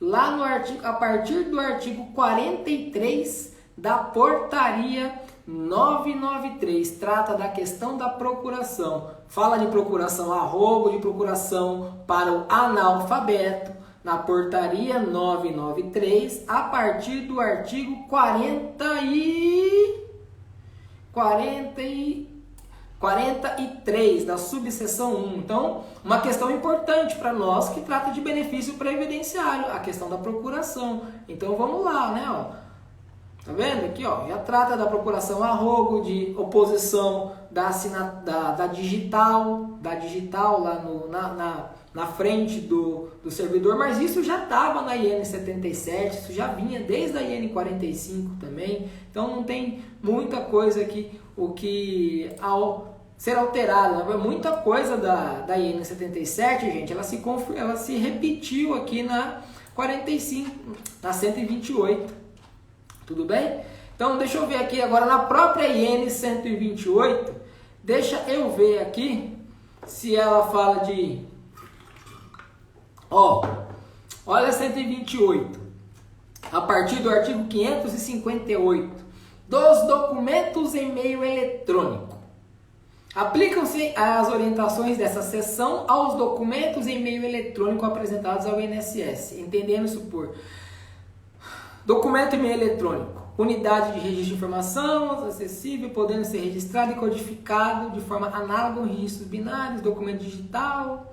lá no artigo, a partir do artigo 43 da portaria 993, trata da questão da procuração. Fala de procuração a rogo, de procuração para o analfabeto, na portaria 993, a partir do artigo 43 da subseção 1. Então, uma questão importante para nós que trata de benefício previdenciário, a questão da procuração. Então, vamos lá, né? Ó. Tá vendo aqui, ó? Já trata da procuração a rogo, de oposição da digital lá na frente do servidor, mas isso já estava na IN 77, isso já vinha desde a IN 45 também, então não tem muita coisa aqui ao ser alterada, né? Muita coisa da IN 77, gente, ela se repetiu aqui na 45, na 128. Tudo bem? Então, deixa eu ver aqui agora na própria IN 128. Deixa eu ver aqui se ela fala de... olha 128. A partir do artigo 558. Dos documentos em meio eletrônico. Aplicam-se as orientações dessa seção aos documentos em meio eletrônico apresentados ao INSS, entendendo-se por... Documento em meio eletrônico, unidade de registro de informação, acessível, podendo ser registrado e codificado de forma análoga a registros binários, documento digital,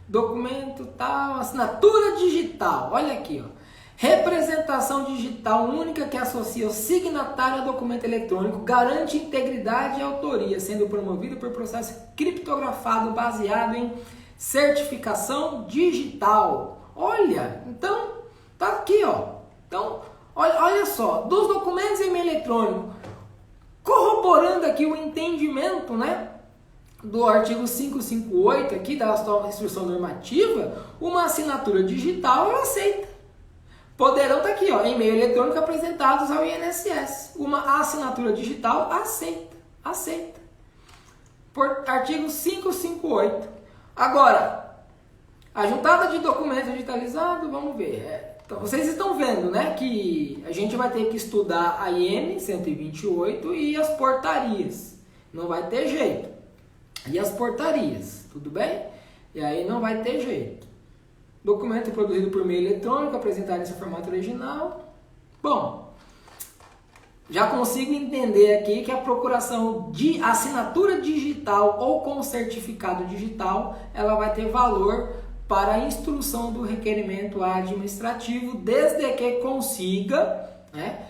documento tal, assinatura digital, olha aqui, ó. Representação digital única que associa o signatário ao documento eletrônico, garante integridade e autoria, sendo promovido por processo criptografado baseado em certificação digital. Olha, então, tá aqui, ó. Então, olha só, dos documentos em meio eletrônico, corroborando aqui o entendimento, né, do artigo 558 aqui da instrução normativa, uma assinatura digital eu aceito. Poderão estar aqui, ó, em meio eletrônico apresentados ao INSS. Uma assinatura digital aceita. Por artigo 558. Agora, a juntada de documentos digitalizados, vamos ver. Então, vocês estão vendo, né, que a gente vai ter que estudar a IN 128 e as portarias. Não vai ter jeito. E as portarias, tudo bem? E aí não vai ter jeito. Documento produzido por meio eletrônico, apresentado em seu formato original. Bom, já consigo entender aqui que a procuração de assinatura digital ou com certificado digital, ela vai ter valor para a instrução do requerimento administrativo, desde que consiga, né,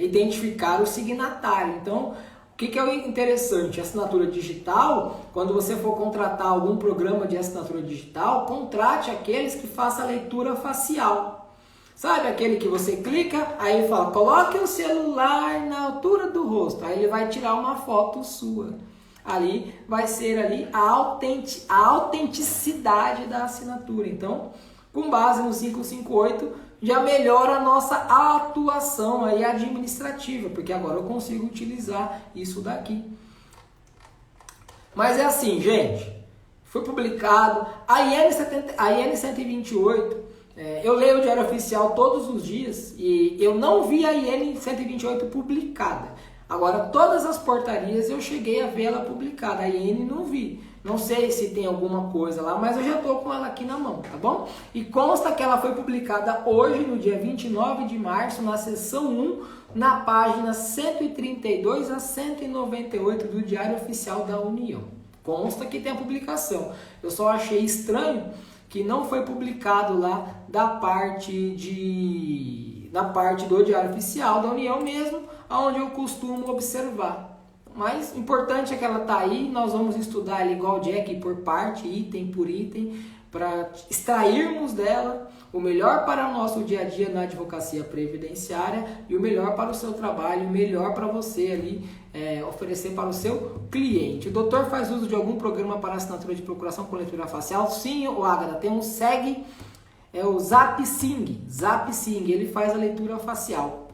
identificar o signatário. Então, o que é interessante? A assinatura digital, quando você for contratar algum programa de assinatura digital, contrate aqueles que façam a leitura facial. Sabe aquele que você clica, aí ele fala, coloque o celular na altura do rosto, aí ele vai tirar uma foto sua. Ali vai ser ali a autenticidade da assinatura. Então, com base no 558, já melhora a nossa atuação aí administrativa, porque agora eu consigo utilizar isso daqui. Mas é assim, gente, foi publicado a IN 128, eu leio o Diário Oficial todos os dias e eu não vi a IN 128 publicada. Agora, todas as portarias eu cheguei a ver ela publicada, a IN não vi. Não sei se tem alguma coisa lá, mas eu já estou com ela aqui na mão, tá bom? E consta que ela foi publicada hoje, no dia 29 de março, na seção 1, na página 132 a 198 do Diário Oficial da União. Consta que tem a publicação. Eu só achei estranho que não foi publicado lá na parte do Diário Oficial da União mesmo, onde eu costumo observar. mas importante é que ela está aí, nós vamos estudar ela igual o Jack por parte, item por item, para extrairmos dela o melhor para o nosso dia a dia na advocacia previdenciária e o melhor para o seu trabalho, o melhor para você ali oferecer para o seu cliente. O doutor faz uso de algum programa para assinatura de procuração com leitura facial? Sim, o Agatha, tem um SEG, é o ZapSing, ele faz a leitura facial.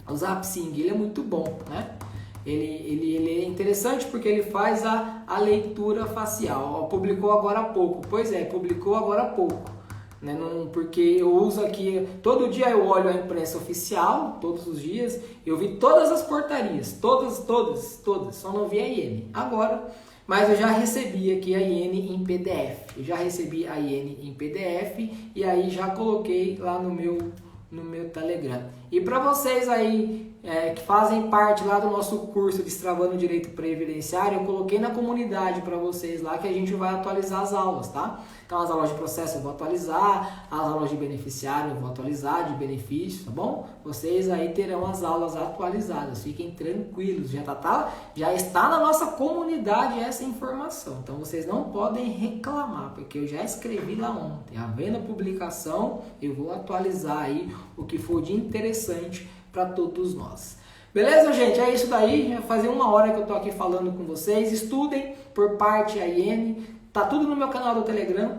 O ZapSing, ele é muito bom, né? Ele é interessante porque ele faz a leitura facial. Publicou agora há pouco. Pois é, publicou agora há pouco. Né? Porque eu uso aqui, todo dia eu olho a imprensa oficial, todos os dias, eu vi todas as portarias, todas, só não vi a IN. Agora, mas eu já recebi aqui a IN em PDF. Eu já recebi a IN em PDF e aí já coloquei lá no meu Telegram. E para vocês aí que fazem parte lá do nosso curso de Destravando Direito Previdenciário, eu coloquei na comunidade para vocês lá que a gente vai atualizar as aulas, tá? Então as aulas de processo eu vou atualizar, as aulas de beneficiário eu vou atualizar, de benefício, tá bom? Vocês aí terão as aulas atualizadas, fiquem tranquilos, já está na nossa comunidade essa informação. Então vocês não podem reclamar, porque eu já escrevi lá ontem, havendo a publicação, eu vou atualizar aí o que for de interessante para todos nós. Beleza, gente? É isso daí. Já fazia 1 hora que eu tô aqui falando com vocês. Estudem por parte a IN. Tá tudo no meu canal do Telegram.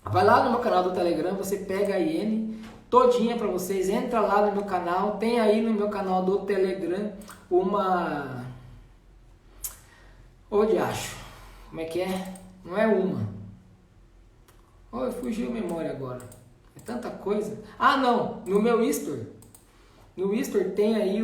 Vai lá no meu canal do Telegram, você pega a IN todinha para vocês. Entra lá no meu canal. Tem aí no meu canal do Telegram uma... Ô, diacho. Como é que é? Não é uma. Oh, fugiu a memória agora. É tanta coisa. Ah, não. No meu History. No History tem aí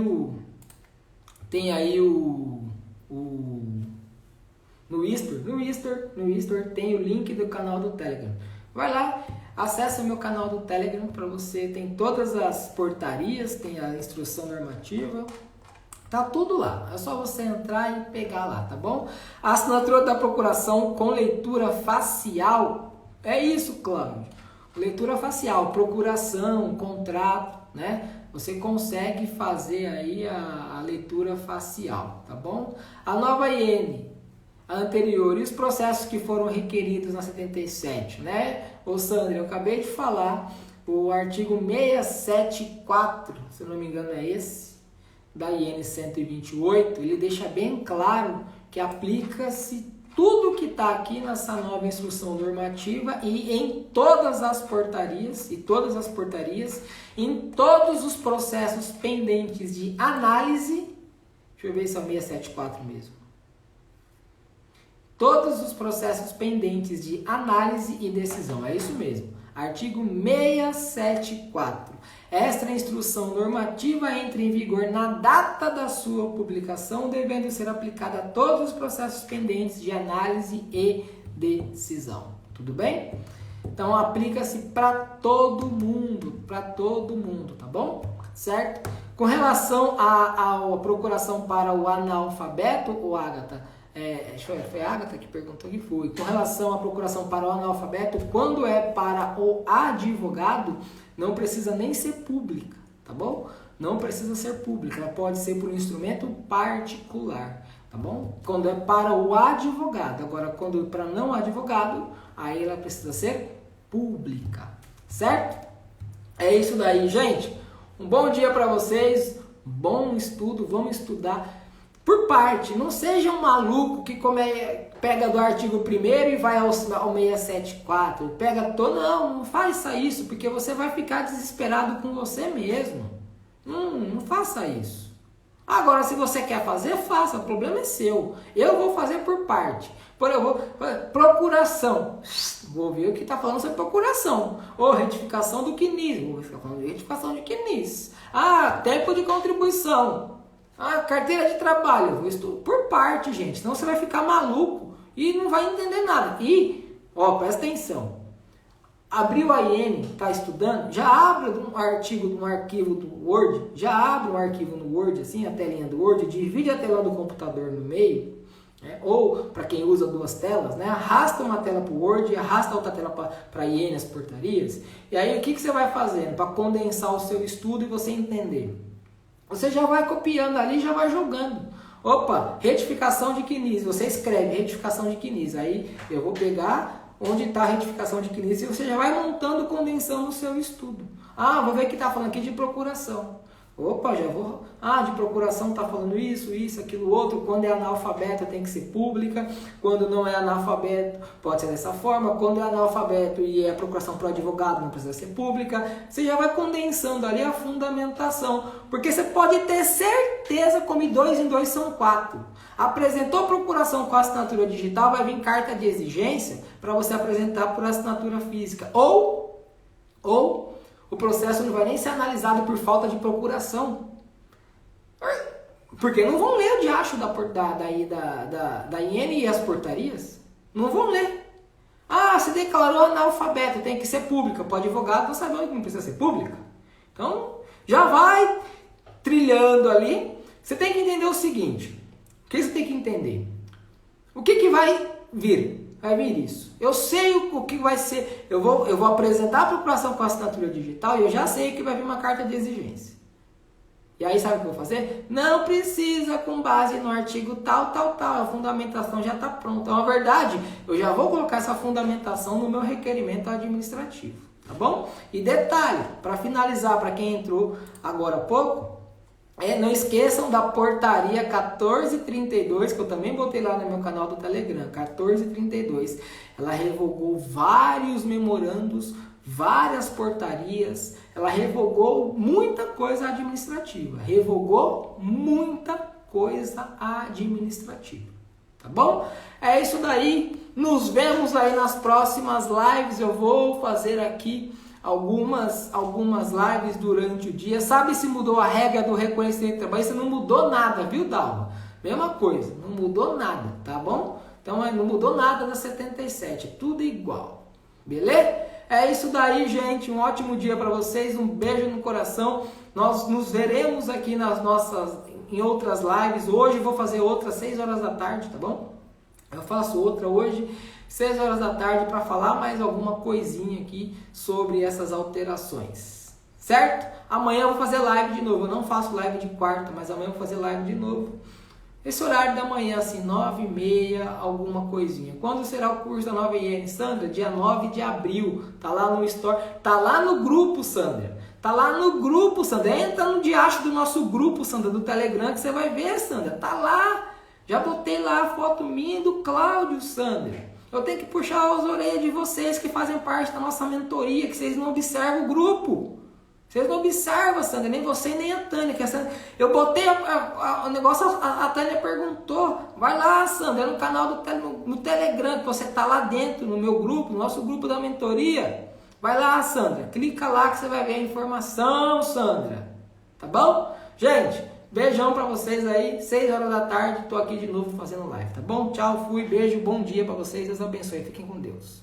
no History tem o link do canal do Telegram. Vai lá, acessa o meu canal do Telegram para você, tem todas as portarias, tem a instrução normativa, tá tudo lá. É só você entrar e pegar lá, tá bom? A assinatura da procuração com leitura facial, é isso, Cláudio. Leitura facial, procuração, contrato, né? Você consegue fazer aí a leitura facial, tá bom? A nova IN, a anterior, e os processos que foram requeridos na 77, né? Ô Sandra, eu acabei de falar, o artigo 674, se não me engano é esse, da IN 128, ele deixa bem claro que aplica-se tudo que está aqui nessa nova instrução normativa e em todas as portarias, em todos os processos pendentes de análise, deixa eu ver se é o 674 mesmo. Todos os processos pendentes de análise e decisão, é isso mesmo. Artigo 674. Esta instrução normativa entra em vigor na data da sua publicação, devendo ser aplicada a todos os processos pendentes de análise e decisão. Tudo bem? Então, aplica-se para todo mundo, tá bom? Certo? Com relação à procuração para o analfabeto, o Agatha, foi a Agatha que perguntou que foi. Com relação à procuração para o analfabeto, quando é para o advogado, não precisa nem ser pública, tá bom? Não precisa ser pública, ela pode ser por um instrumento particular, tá bom? Quando é para o advogado, agora quando é para não advogado, aí ela precisa ser pública, certo? É isso daí, gente. Um bom dia para vocês, bom estudo, vamos estudar por parte. Não seja um maluco que pega do artigo 1º e vai ao 674, pega todo, não faça isso, porque você vai ficar desesperado com você mesmo. Não faça isso. Agora, se você quer fazer, faça, o problema é seu. Eu vou fazer por parte. Procuração. Vou ver o que está falando sobre procuração. Ou retificação do CNIS. Vou ficar falando de retificação de CNIS. Tempo de contribuição. Carteira de trabalho. Vou estudar por parte, gente. Senão você vai ficar maluco e não vai entender nada. E, presta atenção. Abriu a IN, está estudando, já abre um arquivo do Word, já abre um arquivo no Word, assim, a telinha do Word, divide a tela do computador no meio, né? Ou, para quem usa 2 telas, né? Arrasta uma tela para o Word e arrasta outra tela para a IN, as portarias. E aí, o que você vai fazendo para condensar o seu estudo e você entender? Você já vai copiando ali, já vai jogando. Opa, retificação de quinis. Você escreve retificação de quinis. Aí eu vou pegar onde está a retificação de quinis e você já vai montando condensação no seu estudo. Ah, vou ver que está falando aqui de procuração. Opa, já vou... Ah, de procuração está falando isso, aquilo, outro. Quando é analfabeto tem que ser pública. Quando não é analfabeto pode ser dessa forma. Quando é analfabeto e é procuração para o advogado não precisa ser pública. Você já vai condensando ali a fundamentação. Porque você pode ter certeza como 2 em 2 são 4. Apresentou procuração com assinatura digital, vai vir carta de exigência para você apresentar por assinatura física. Ou o processo não vai nem ser analisado por falta de procuração. Porque não vão ler o diacho da IN e as portarias. Não vão ler. Ah, você declarou analfabeto, tem que ser pública. Para o advogado não sabe onde não precisa ser pública. Então, já vai trilhando ali. Você tem que entender o seguinte. O que você tem que entender? O que vai vir? Vai vir isso. Eu sei o que vai ser. Eu vou apresentar a procuração com assinatura digital e eu já sei que vai vir uma carta de exigência. E aí sabe o que eu vou fazer? Não precisa com base no artigo tal. A fundamentação já está pronta. Então, na verdade, eu já vou colocar essa fundamentação no meu requerimento administrativo. Tá bom? E detalhe, para finalizar, para quem entrou agora há pouco, não esqueçam da portaria 1432, que eu também botei lá no meu canal do Telegram, 1432. Ela revogou vários memorandos, várias portarias, ela revogou muita coisa administrativa. Tá bom? É isso daí. Nos vemos aí nas próximas lives. Eu vou fazer aqui algumas lives durante o dia. Sabe se mudou a regra do reconhecimento de trabalho? Isso não mudou nada, viu, Dalva? Mesma coisa, não mudou nada, tá bom? Então não mudou nada da 77, é tudo igual. Beleza? É isso daí, gente. Um ótimo dia para vocês, um beijo no coração. Nós nos veremos aqui em outras lives. Hoje vou fazer outra às 6 horas da tarde, tá bom? Eu faço outra hoje, 6 horas da tarde, para falar mais alguma coisinha aqui sobre essas alterações. Certo? Amanhã eu vou fazer live de novo. Eu não faço live de quarta, mas amanhã eu vou fazer live de novo. Esse horário da manhã, assim, 9h30, alguma coisinha. Quando será o curso da 9IN, Sandra? Dia 9 de abril. Tá lá no Store. Tá lá no grupo, Sandra. Tá lá no grupo, Sandra. Entra no diacho do nosso grupo, Sandra, do Telegram, que você vai ver, Sandra. Tá lá. Já botei lá a foto minha e do Cláudio, Sandra. Eu tenho que puxar as orelhas de vocês que fazem parte da nossa mentoria, que vocês não observam o grupo. Vocês não observam, Sandra, nem você nem a Tânia. Eu botei o negócio, a Tânia perguntou. Vai lá, Sandra, é no canal no Telegram, que você está lá dentro, no meu grupo, no nosso grupo da mentoria. Vai lá, Sandra, clica lá que você vai ver a informação, Sandra. Tá bom? Gente, beijão pra vocês aí, 6 horas da tarde, tô aqui de novo fazendo live, tá bom? Tchau, fui, beijo, bom dia pra vocês, Deus abençoe, fiquem com Deus.